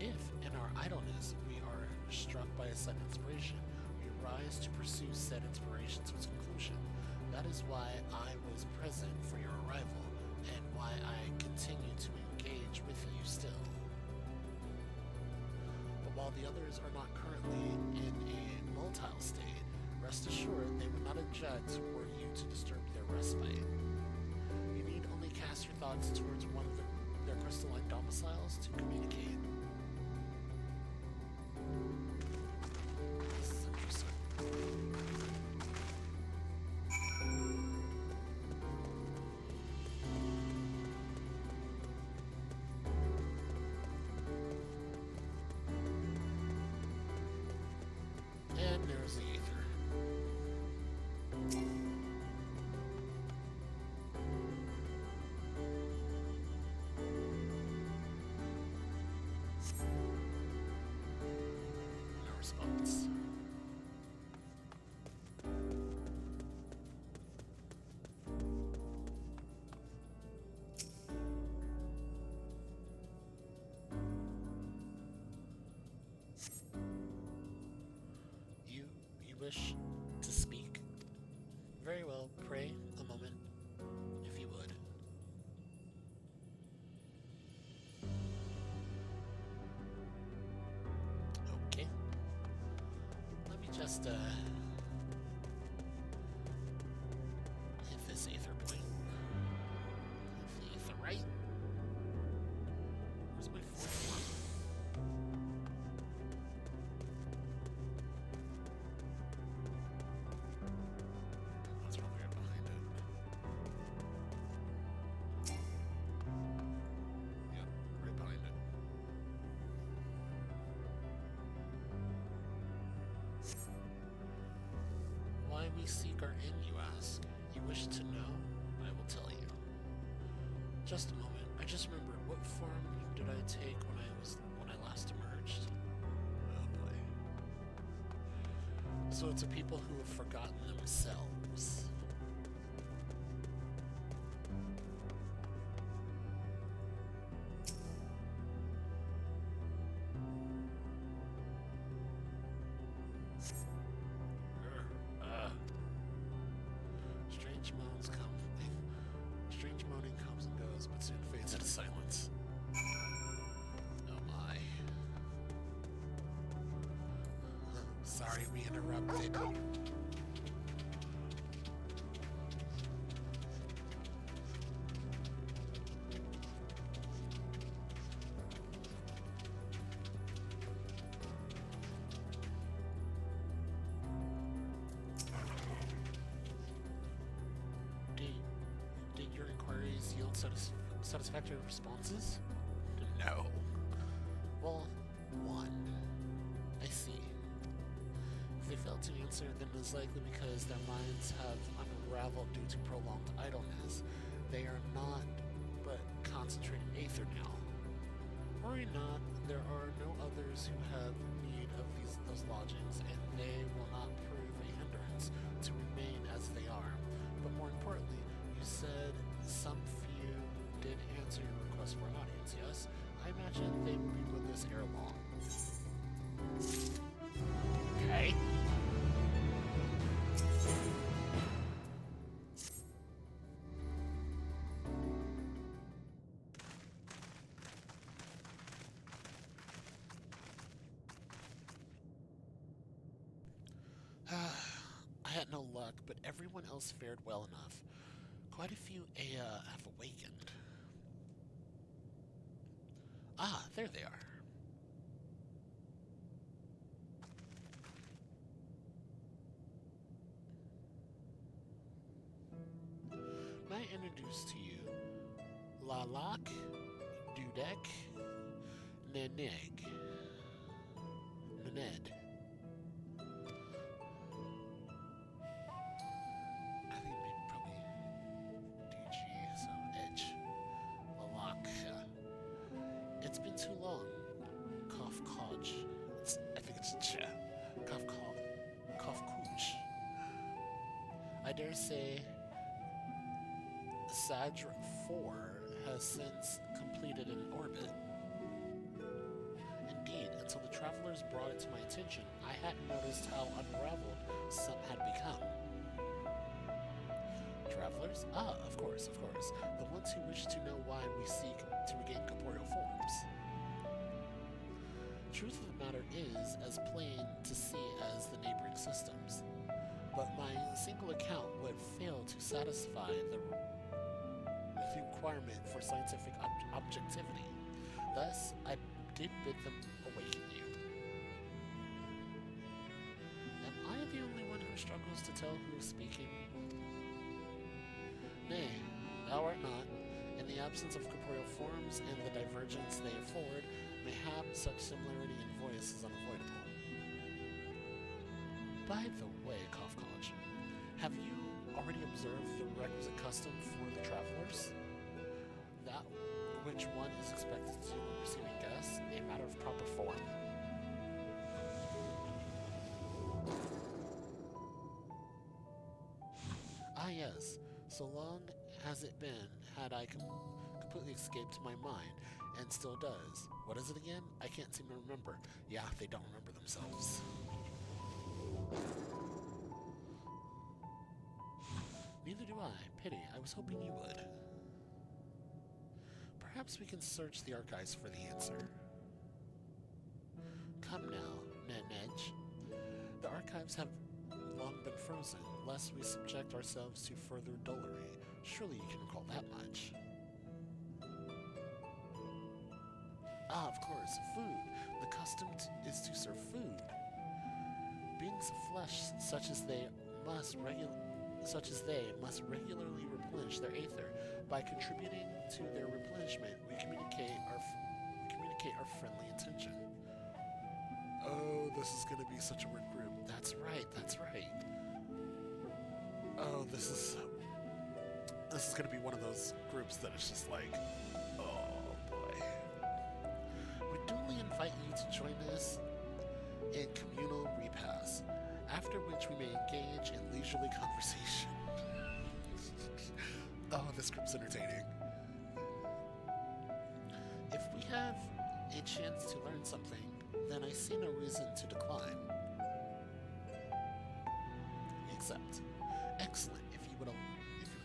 If, in our idleness, we are struck by a sudden inspiration, we rise to pursue said inspiration to its conclusion. That is why I was present for your arrival, and why I continue to engage with you still. But while the others are not currently in a motile state, rest assured they would not object were you to disturb their respite. You need only cast your thoughts towards one of their crystalline domiciles to communicate. This is interesting. And there's the ether. No response. wish to speak? Very well, pray a moment, if you would. Okay. Let me just, hit this aether point. Hit the aether right. Where's my fourth one? That's probably right behind it. Yep, right behind it. Why we seek our end, you ask? You wish to know? I will tell you. Just a moment. I just remembered, what form did I take when I last emerged? Oh boy. So it's a people who have forgotten themselves. Strange moans come. Strange moaning comes and goes, but soon fades into silence. Oh my. Sorry we interrupted. Did your inquiries yield satisfactory responses? No. Well, one. I see. If they failed to answer, then it is likely because their minds have unraveled due to prolonged idleness. They are not but concentrating aether now. Worry not, there are no others who have need of those lodgings, and they will not prove a hindrance to remain as they are. But more importantly, you said some few did answer your request for an audience, yes? I imagine they will be with us ere long. Okay. I had no luck, but everyone else fared well enough. Quite a few Aya have awakened. Ah, there they are. May I introduce to you Lalak, Dudek, Neneg, Nened. I think maybe probably DG, so Edge. Lalak. It's been too long. Cough Kodge. I think it's Ch. Cough Kooch. I dare say Sadr 4 has since completed an orbit. Indeed, until the travelers brought it to my attention, I hadn't noticed how unraveled some had become. Travelers? Ah, of course. The ones who wish to know why we seek to regain corporeal forms. Truth of the matter is as plain to see as the neighboring systems. But my single account would fail to satisfy the requirement for scientific objectivity. Thus, I did bid them awaken you. Am I the only one who struggles to tell who is speaking? Nay, thou art not. In the absence of corporeal forms and the divergence they afford, mayhap such similarity in voice is unavoidable. By the way, Kofkoj, have you already observed the requisite custom for the travelers? That which one is expected to do when receiving guests, a matter of proper form. Ah yes, so long has it been had I completely escaped my mind, and still does. What is it again? I can't seem to remember. Yeah, they don't remember themselves. Neither do I. Pity. I was hoping you would. Perhaps we can search the archives for the answer. Come now, Nedge. The archives have long been frozen, lest we subject ourselves to further dullery. Surely you can recall that much. Ah, of course, food. The custom is to serve food. Beings of flesh, such as they must regularly replenish their aether. By contributing to their replenishment, we communicate our friendly intention. Oh, this is going to be such a weird group. That's right. Oh, this is going to be one of those groups that is just like, oh boy. We duly invite you to join us in communal repasts, after which we may engage in leisurely conversation. Oh, this group's entertaining. If we have a chance to learn something, then I see no reason to decline. Except, excellent, if you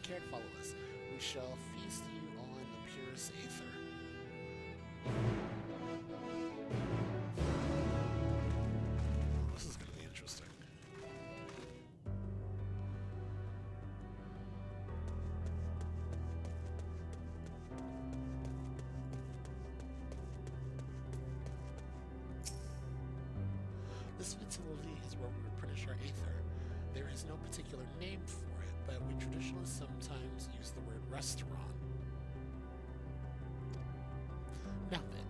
care to follow us, we shall feast you on the purest aether. This is going to be interesting. This facility is where we replenish our aether. There is no particular name for it, but we traditionally sometimes use the word restaurant. Now then,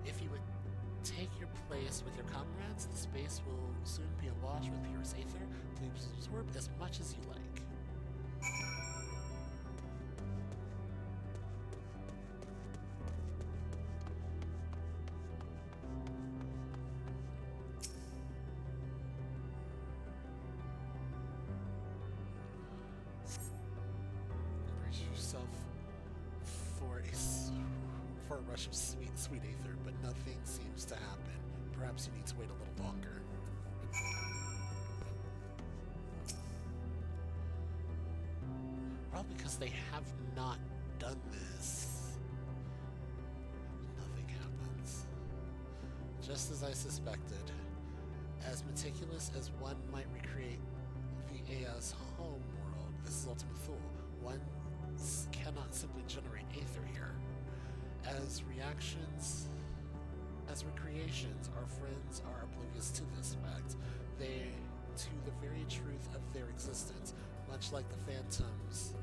if you would take your place with your comrades, the space will soon be awash with purest aether. Please absorb as much as you like. Brace yourself for a rush of sweet aether, but nothing seems to happen. Perhaps you need to wait a little longer. Probably because they have not done this. Nothing happens. Just as I suspected. As meticulous as one might recreate the Aya's home world, this is Ultima Thule. One cannot simply generate aether here. As recreations, our friends are oblivious to this fact. To the very truth of their existence, much like the phantoms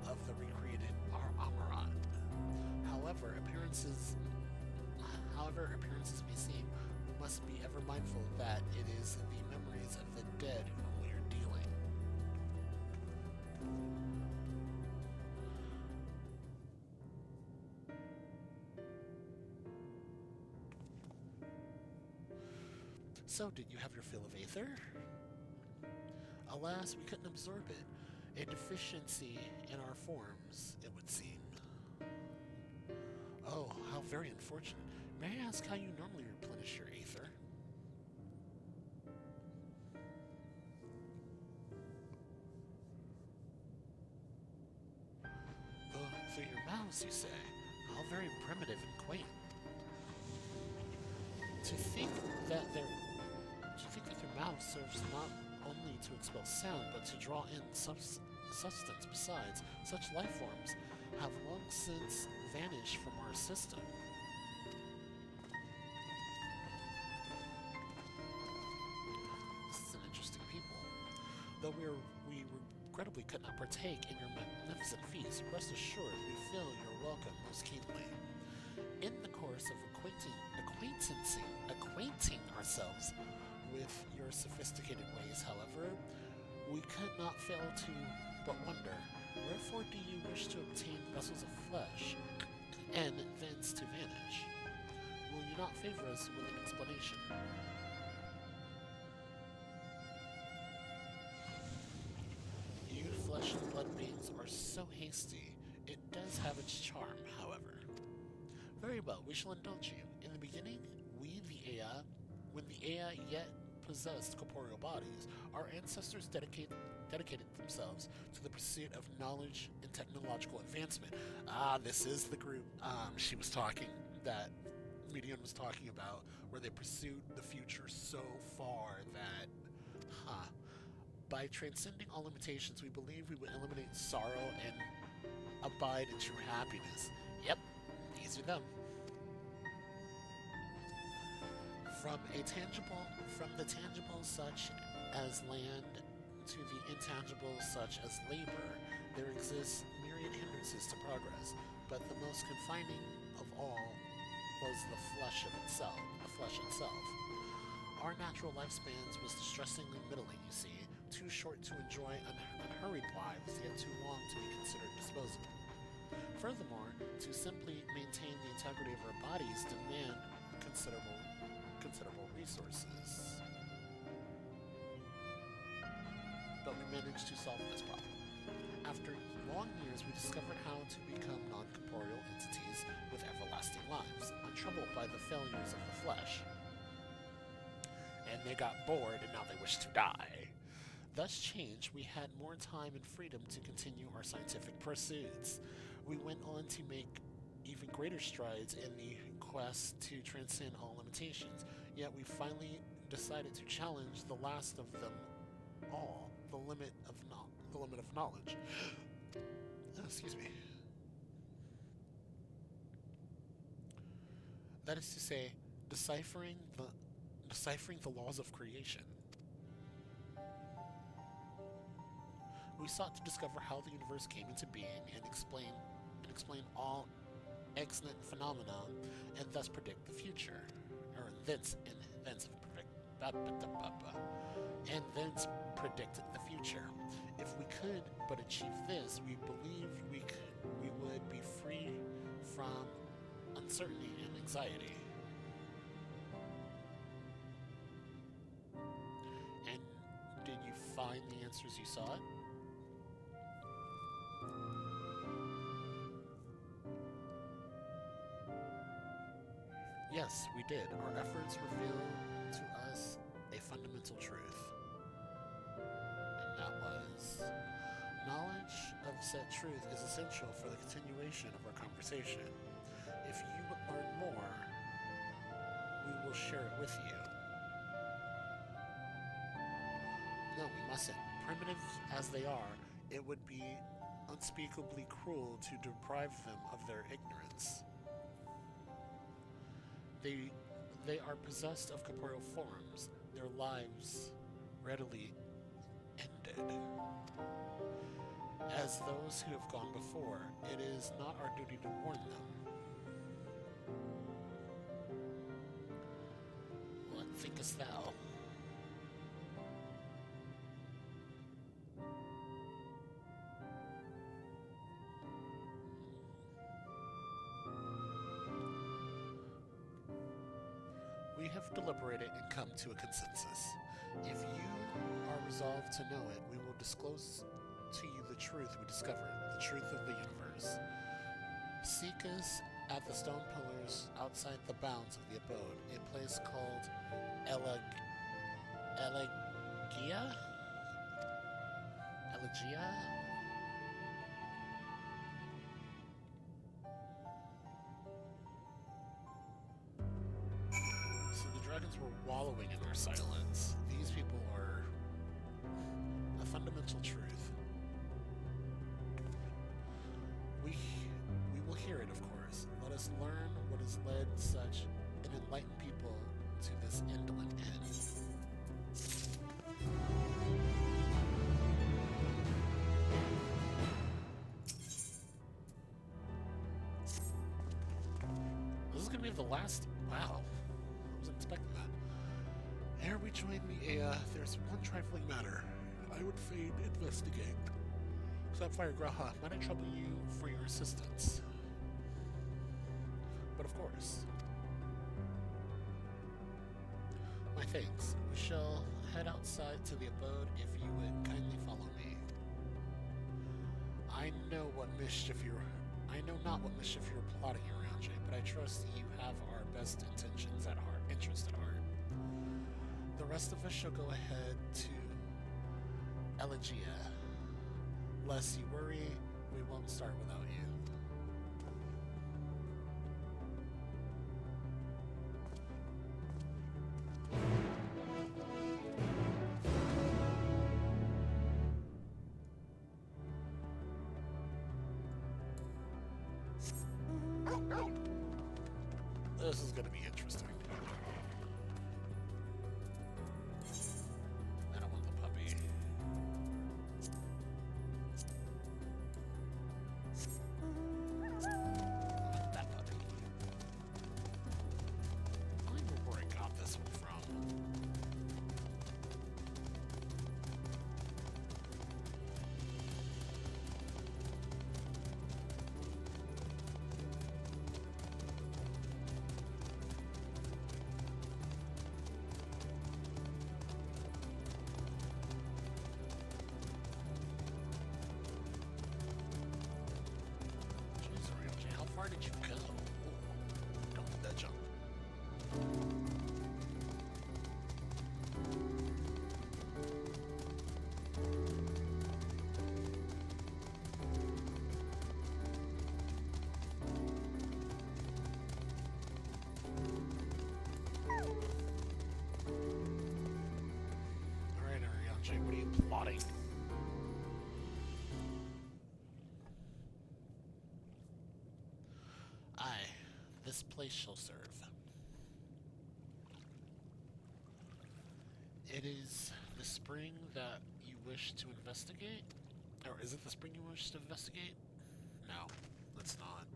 of the recreated Amarat. However appearances may seem, we must be ever mindful that it is the memories of the dead whom we are dealing. So, did you have your fill of aether? Alas, we couldn't absorb it. A deficiency in our forms, it would seem. Oh, how very unfortunate. May I ask how you normally replenish your aether? Through your mouths, you say? How very primitive and quaint. To think that their mouth serves not only to expel sound, but to draw in substance besides, such life forms have long since vanished from our system. This is an interesting people. Though we regrettably could not partake in your magnificent feast, rest assured we feel your welcome most keenly. In the course of acquainting ourselves with your sophisticated ways, however, we could not fail to but wonder, wherefore do you wish to obtain vessels of flesh, and thence to vanish? Will you not favor us with an explanation? You flesh and blood beings are so hasty. It does have its charm, however. Very well, we shall indulge you. In the beginning, when the Aya yet possessed corporeal bodies, our ancestors dedicated themselves to the pursuit of knowledge and technological advancement. Ah, this is the group she was talking, that Median was talking about, where they pursued the future so far that, by transcending all limitations, we believe we would eliminate sorrow and abide in true happiness. Yep, these are them. From the tangible such as land to the intangible such as labor, there exists myriad hindrances to progress, but the most confining of all was the flesh itself. Our natural lifespans was distressingly middling, you see, too short to enjoy unhurried lives, yet too long to be considered disposable. Furthermore, to simply maintain the integrity of our bodies demand considerable resources. But we managed to solve this problem. After long years, we discovered how to become non-corporeal entities with everlasting lives, untroubled by the failures of the flesh. And they got bored, and now they wish to die. Thus changed, we had more time and freedom to continue our scientific pursuits. We went on to make even greater strides in the quest to transcend all limitations, yet we finally decided to challenge the last of them all, the limit of knowledge. Excuse me. That is to say, deciphering the laws of creation. We sought to discover how the universe came into being and explain all extant phenomena, and thus predict the future, or thence predict the future. If we could but achieve this, we believed we would be free from uncertainty and anxiety. And did you find the answers you sought? Yes, we did. Our efforts revealed to us a fundamental truth. And that was, knowledge of said truth is essential for the continuation of our conversation. If you would learn more, we will share it with you. No, we mustn't. Primitive as they are, it would be unspeakably cruel to deprive them of their ignorance. They are possessed of corporeal forms. Their lives readily ended. As those who have gone before, it is not our duty to warn them. What thinkest thou? We have deliberated and come to a consensus. If you are resolved to know it, we will disclose to you the truth we discovered, the truth of the universe. Seek us at the stone pillars outside the bounds of the abode, a place called Elegia? Elegia? So the dragons were wallowing in our silence. These people are a fundamental truth. We will hear it, of course. Let us learn what has led such an enlightened people to this indolent end. This is going to be the last... Wow. I wasn't expecting that. Ere we join the Ea, there's one trifling matter. I would fain investigate. Sapphire Graha, might I trouble you for your assistance? But of course. My thanks. We shall head outside to the abode if you would kindly follow me. I know not what mischief you're plotting around, Jay, but I trust you have our best intentions at heart, interest at heart. The rest of us shall go ahead to Elegia. Lest you worry, we won't start without you. This is going to be interesting. I don't want the puppy. That puppy. I don't remember where I got this one from. Jeez, RMJ, how far did you go? Ooh, don't let that jump. Alright, RMJ, what are you plotting? Aye, this place shall serve. It is the spring that you wish to investigate? Or is it the spring you wish to investigate? No, it's not.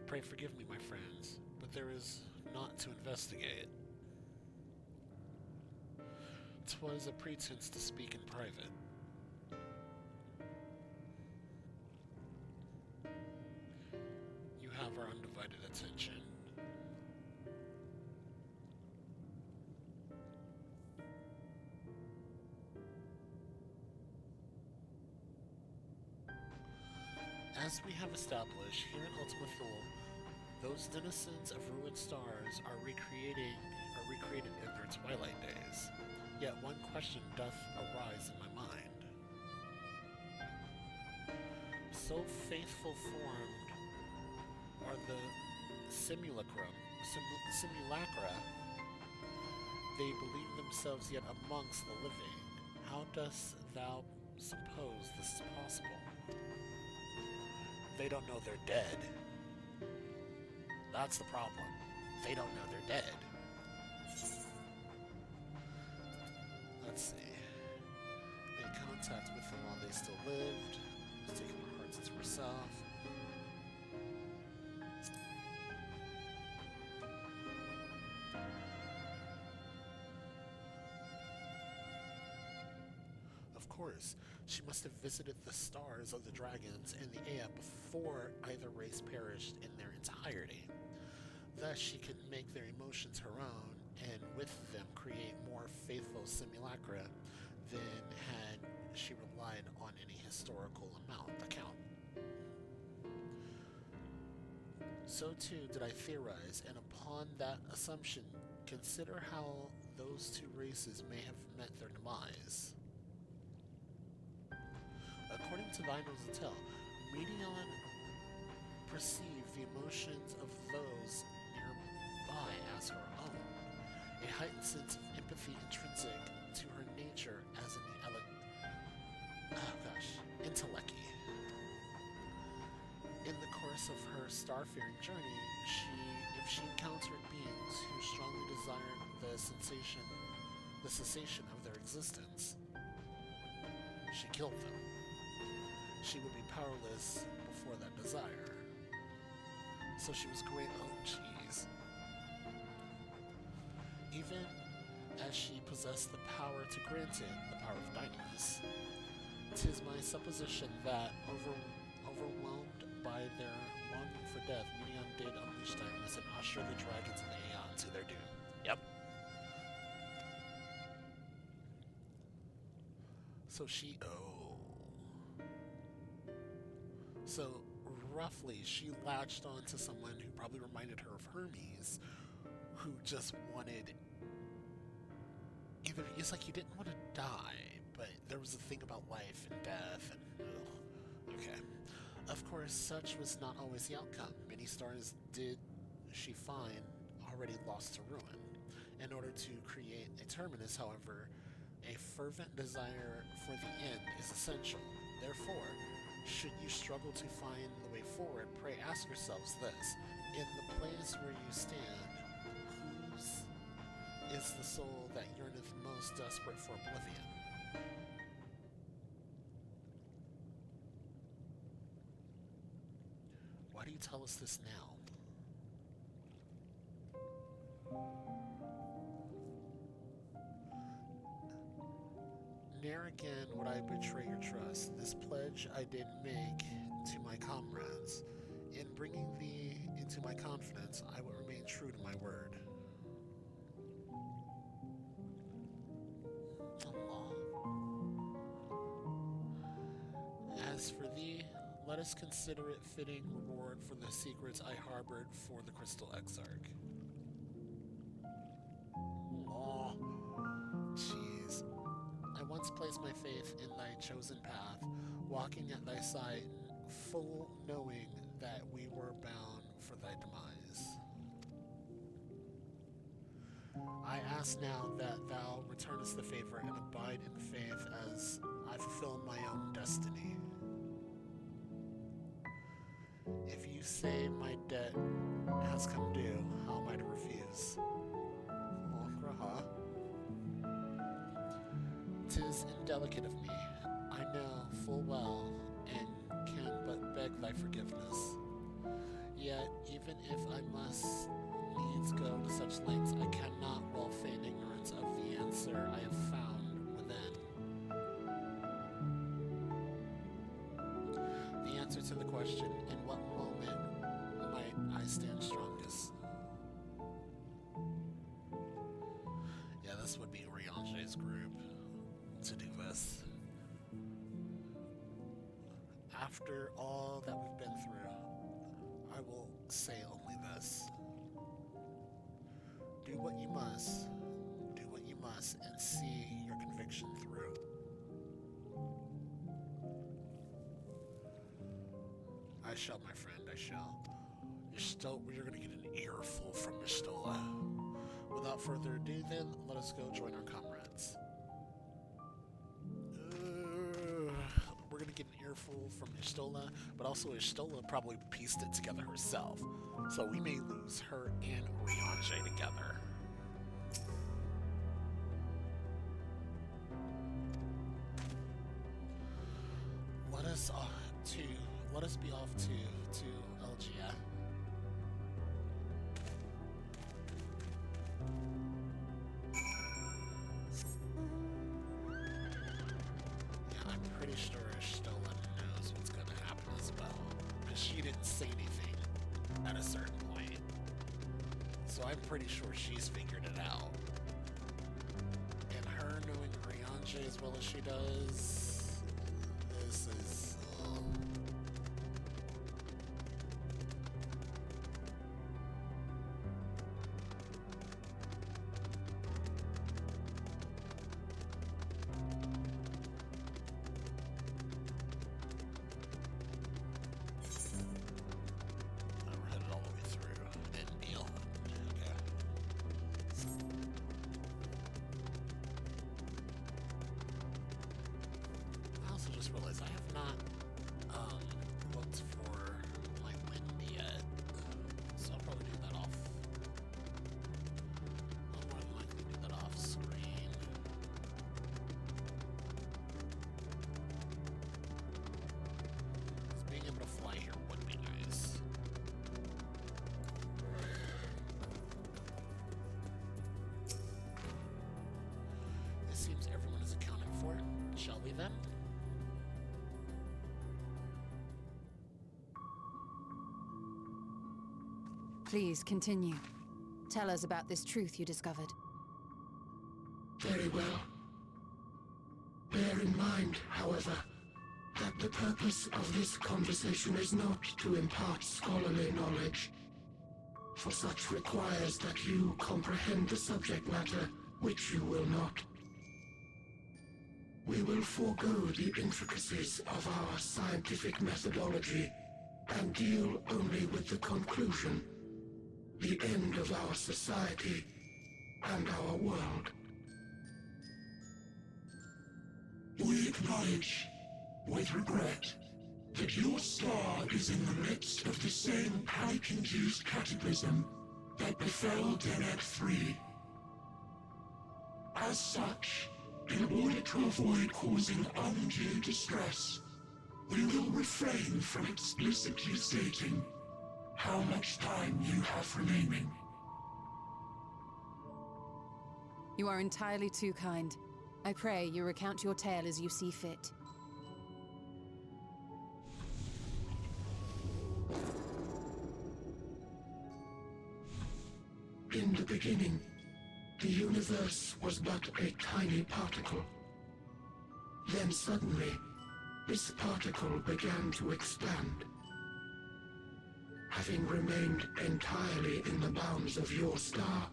Pray forgive me, my friends, but there is not to investigate. 'Twas a pretense to speak in private. You have our undivided attention. As we have established, here in Ultima Thule, those denizens of ruined stars are recreated in their twilight days. Yet one question doth arise in my mind. So faithful formed are the simulacra, they believe themselves yet amongst the living. How dost thou suppose this is possible? They don't know they're dead. That's the problem. They don't know they're dead. Let's see. Made contact with them while they still lived. Was taking their hearts into herself. Of course, she must have visited the stars of the dragons and the Ea before either race perished in their entirety. Thus she could make their emotions her own, and with them create more faithful simulacra than had she relied on any historical account. So too did I theorize, and upon that assumption, consider how those two races may have met their demise. According to Vinyl's tell, Medion perceived the emotions of those nearby as her own, a heightened sense of empathy intrinsic to her nature as an intellecty. In the course of her starfaring journey, if she encountered beings who strongly desired the cessation of their existence, she killed them. She would be powerless before that desire. So she was great. Oh, jeez. Even as she possessed the power to grant it, the power of Dynamis, 'tis my supposition that, overwhelmed by their longing for death, Medion did unleash Dynamis and usher the dragons of the Aeon to their doom. Yep. So So, roughly, she latched on to someone who probably reminded her of Hermes, who just wanted either it's like you didn't want to die, but there was a thing about life and death, and ugh. Okay. Of course, such was not always the outcome. Many stars did she find already lost to ruin. In order to create a terminus, however, a fervent desire for the end is essential. Therefore, should you struggle to find the way forward, pray ask yourselves this. In the place where you stand, whose is the soul that yearneth most desperate for oblivion? Why do you tell us this now? Ne'er again would I betray your trust. This pledge I did make to my comrades. In bringing thee into my confidence, I will remain true to my word. Allah. As for thee, let us consider it fitting reward for the secrets I harbored for the Crystal Exarch. Allah. Jeez. I once placed my faith in thy chosen path, walking at thy side, full knowing that we were bound for thy demise. I ask now that thou returnest the favor and abide in the faith as I fulfill my own destiny. If you say my debt has come due, how am I to refuse? Graha. 'Tis indelicate of me, I know full well, and can but beg thy forgiveness. Yet, even if I must needs go to such lengths, I cannot well feign ignorance of the answer I have found within. The answer to the question, in what moment might I stand strongest? Yeah, this would be Riange's group to do this. After all that we've been through, I will say only this. Do what you must, and see your conviction through. I shall, my friend, I shall. You're gonna get an earful from Mistola. Without further ado, then, let us go join our comrades. We're gonna get an earful from Ishtola, but also Ishtola probably pieced it together herself. So we may lose her and Riange together. Let us be off to Elgia. I'm pretty sure Stola knows what's going to happen as well, because she didn't say anything at a certain point. So I'm pretty sure she's figured it out. And her knowing Riange as well as she does, this is... realize I have not looked for my wind yet, so I'll probably do that off. I'll more than likely do that off screen. Because being able to fly here would be nice. It seems everyone is accounted for. Shall we then? Please continue. Tell us about this truth you discovered. Very well. Bear in mind, however, that the purpose of this conversation is not to impart scholarly knowledge, for such requires that you comprehend the subject matter, which you will not. we will forego the intricacies of our scientific methodology and deal only with the conclusion, the end of our society and our world. We acknowledge, with regret, that your star is in the midst of the same panic-induced cataclysm that befell Deneb 3. As such, in order to avoid causing undue distress, we will refrain from explicitly stating how much time you have remaining. You are entirely too kind. I pray you recount your tale as you see fit. In the beginning, the universe was but a tiny particle. Then suddenly, this particle began to expand. Having remained entirely in the bounds of your star,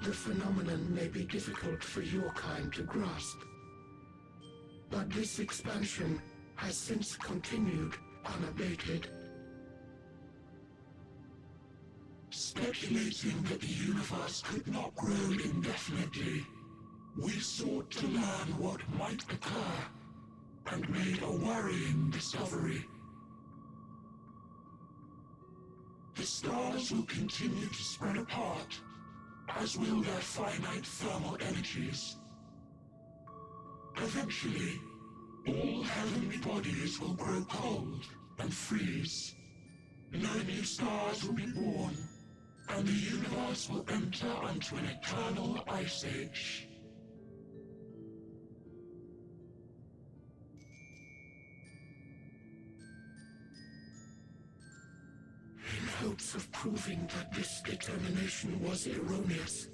the phenomenon may be difficult for your kind to grasp. But this expansion has since continued unabated. Speculating that the universe could not grow indefinitely, we sought to learn what might occur, and made a worrying discovery. The stars will continue to spread apart, as will their finite thermal energies. Eventually, all heavenly bodies will grow cold and freeze. No new stars will be born, and the universe will enter onto an eternal ice age. In hopes of proving that this determination was erroneous,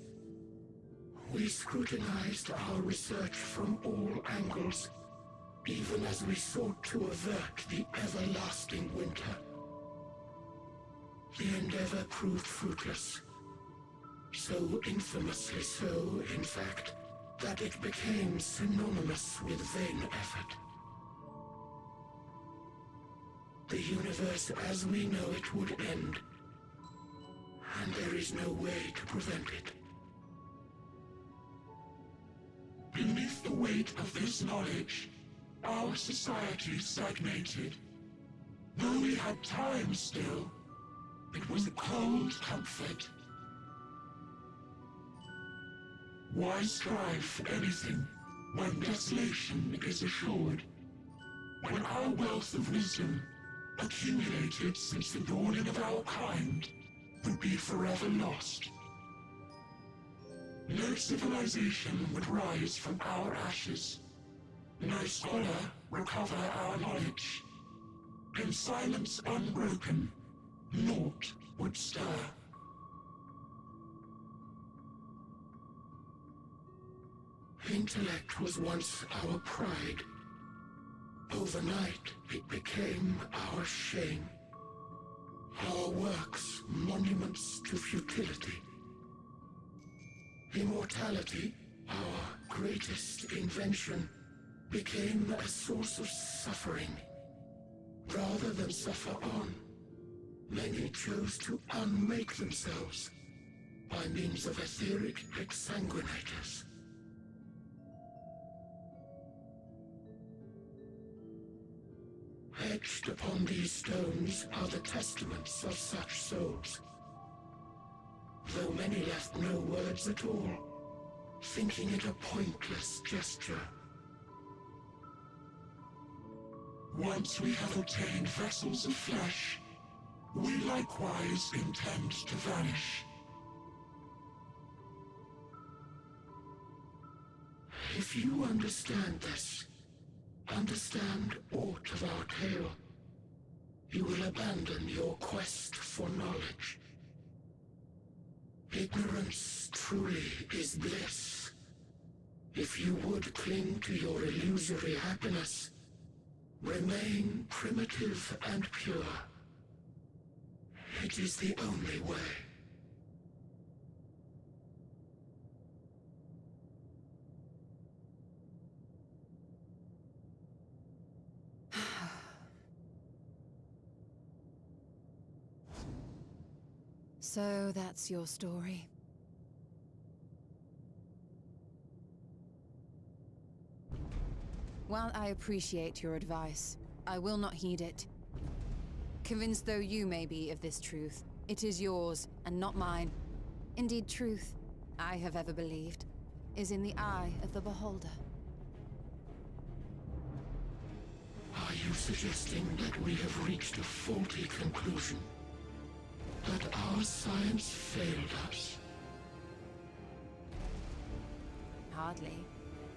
we scrutinized our research from all angles, even as we sought to avert the everlasting winter. The endeavor proved fruitless. So infamously so, in fact, that it became synonymous with vain effort. The universe as we know it would end, and there is no way to prevent it. Beneath the weight of this knowledge, our society stagnated. Though we had time still, it was a cold comfort. Why strive for anything when desolation is assured? When our wealth of wisdom, accumulated since the dawning of our kind, would be forever lost. No civilization would rise from our ashes. No scholar recover our knowledge. In silence unbroken, naught would stir. Intellect was once our pride. Overnight, it became our shame. Our works, monuments to futility. Immortality, our greatest invention, became a source of suffering. Rather than suffer on, many chose to unmake themselves by means of etheric exsanguinators. Etched upon these stones are the testaments of such souls. Though many left no words at all, thinking it a pointless gesture. Once we have obtained vessels of flesh, we likewise intend to vanish. If you understand this, understand aught of our tale, you will abandon your quest for knowledge. Ignorance truly is bliss. If you would cling to your illusory happiness, remain primitive and pure. It is the only way. So that's your story. While I appreciate your advice, I will not heed it. Convinced though you may be of this truth, it is yours and not mine. Indeed, truth, I have ever believed, is in the eye of the beholder. Are you suggesting that we have reached a faulty conclusion? That our science failed us? Hardly.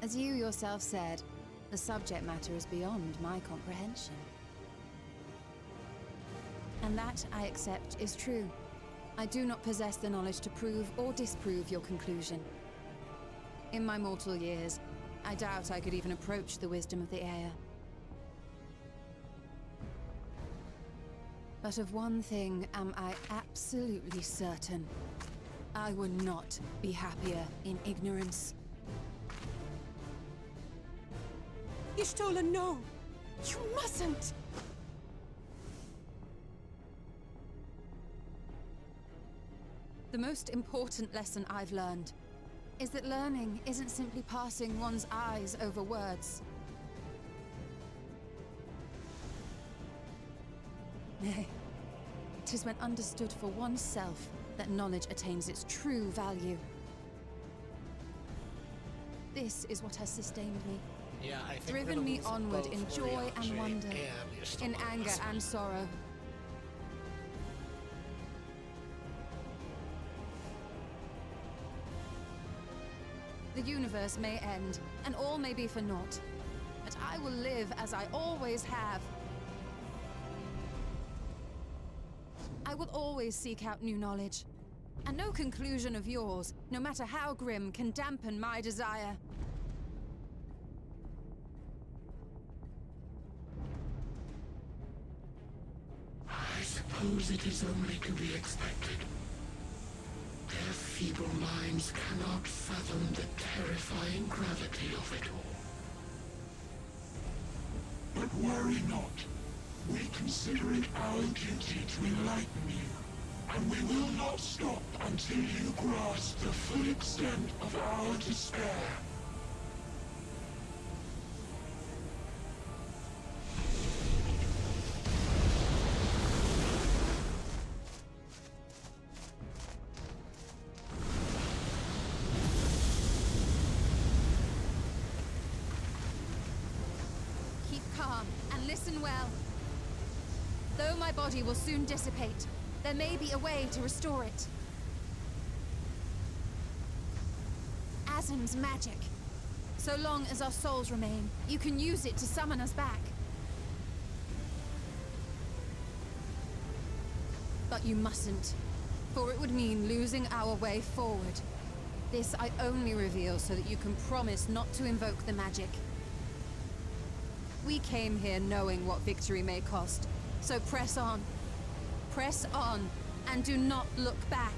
As you yourself said, the subject matter is beyond my comprehension. And that, I accept, is true. I do not possess the knowledge to prove or disprove your conclusion. In my mortal years, I doubt I could even approach the wisdom of the Air. But of one thing am I absolutely certain. I would not be happier in ignorance. Y'shtola, no! You mustn't! The most important lesson I've learned is that learning isn't simply passing one's eyes over words. Nay, it is when understood for oneself that knowledge attains its true value. This is what has sustained me, Yeah, I think driven me onward in joy and wonder, in anger and sorrow. The universe may end, and all may be for naught, but I will live as I always have. I will always seek out new knowledge, and no conclusion of yours, no matter how grim, can dampen my desire. I suppose it is only to be expected. Their feeble minds cannot fathom the terrifying gravity of it all. But worry not. We consider it our duty to enlighten you, and we will not stop until you grasp the full extent of our despair. Keep calm and listen well. Though my body will soon dissipate, there may be a way to restore it. Azim's magic. So long as our souls remain, you can use it to summon us back. But you mustn't, for it would mean losing our way forward. This I only reveal so that you can promise not to invoke the magic. We came here knowing what victory may cost, so press on. Press on, and do not look back.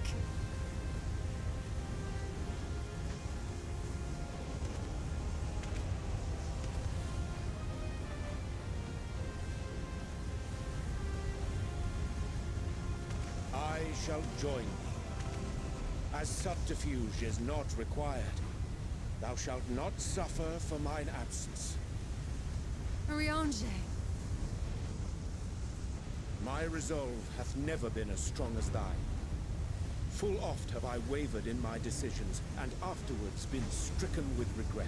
I shall join thee. As subterfuge is not required, thou shalt not suffer for mine absence. Riange. My resolve hath never been as strong as thine. Full oft have I wavered in my decisions, and afterwards been stricken with regret.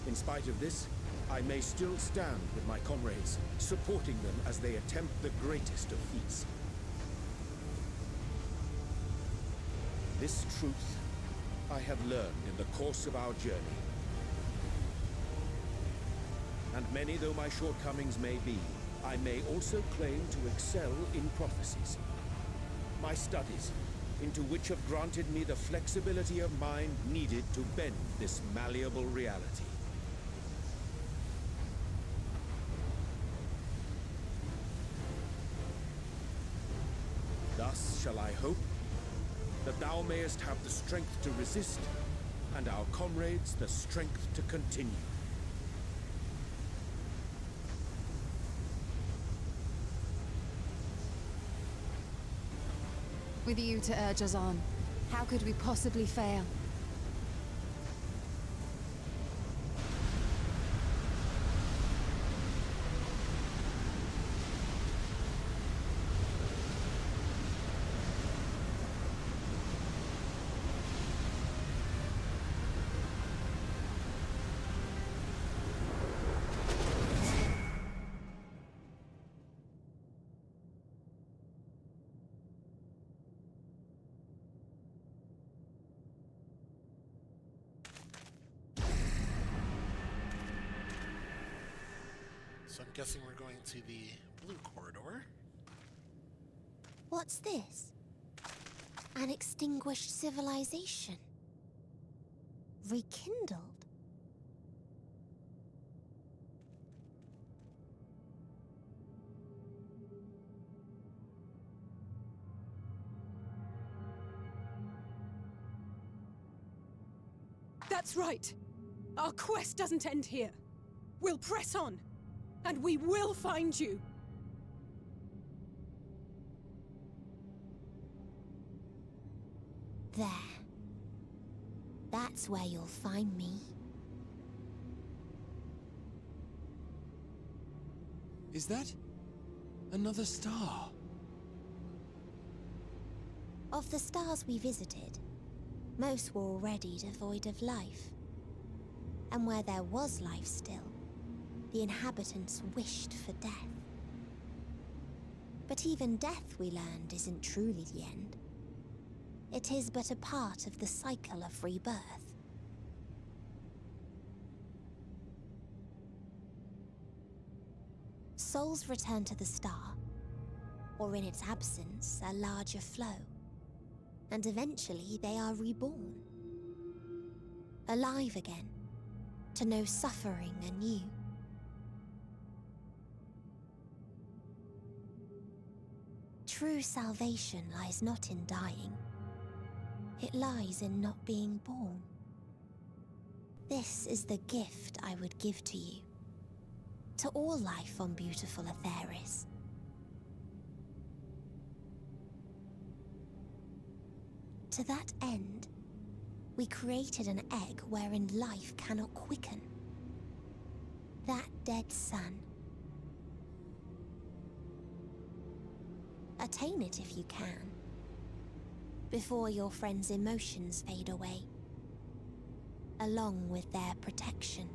In spite of this, I may still stand with my comrades, supporting them as they attempt the greatest of feats. This truth I have learned in the course of our journey. And many though my shortcomings may be, I may also claim to excel in prophecies. My studies, into which have granted me the flexibility of mind needed to bend this malleable reality. Thus shall I hope that thou mayest have the strength to resist, and our comrades the strength to continue. With you to urge us on, how could we possibly fail? So I'm guessing we're going to the blue corridor. What's this? An extinguished civilization. Rekindled. That's right. Our quest doesn't end here. We'll press on, and we will find you. There. That's where you'll find me. Is that another star? Of the stars we visited, most were already devoid of life. And where there was life still, the inhabitants wished for death. But even death, we learned, isn't truly the end. It is but a part of the cycle of rebirth. Souls return to the star, or in its absence, a larger flow. And eventually they are reborn. Alive again, to know suffering anew. True salvation lies not in dying. It lies in not being born. This is the gift I would give to you. To all life on beautiful Atheris. To that end, we created an egg wherein life cannot quicken. That dead sun. Attain it if you can, before your friends' emotions fade away, along with their protection.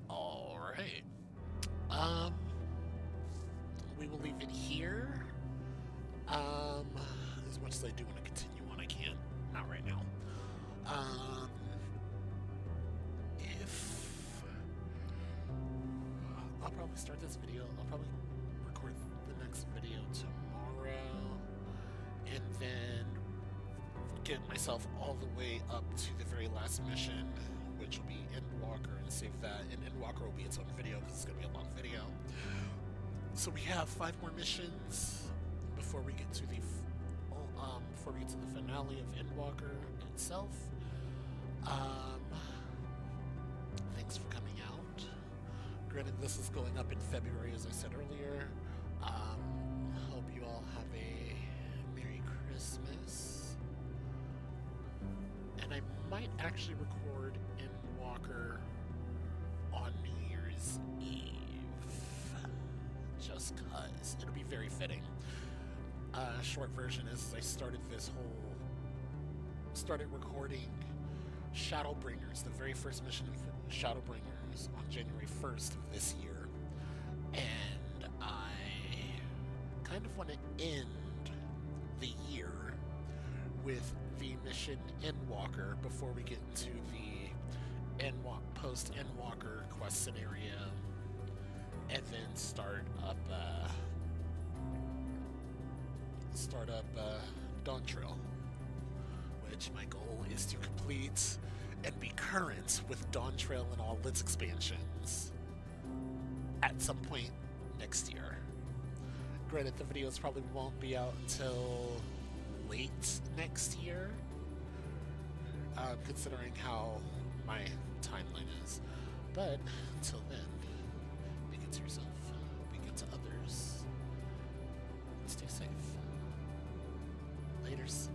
Alright. We will leave it here. As much as I do want to continue on, I can't. Not right now. If I'll probably start this video, I'll probably record the next video tomorrow, and then get myself all the way up to the very last mission, which will be Endwalker, and save that. And Endwalker will be its own video because it's going to be a long video. So we have 5 more missions before we get to the finale of Endwalker itself. Thanks for coming out. Granted, this is going up in February, as I said earlier. Hope you all have a Merry Christmas. And I might actually record Endwalker on New Year's Eve. Just cause. It'll be very fitting. Short version is I started recording Shadowbringers, the very first mission of Shadowbringers, on January 1st of this year. And I kind of want to end the year with the mission Endwalker before we get into the post-Endwalker quest scenario, and then start up Dawn Trail. which my goal is to complete and be current with Dawn Trail and all its expansions at some point next year. Granted, the videos probably won't be out until late next year, considering how my timeline is. But until then, be good to yourself, be good to others, and stay safe. Laters.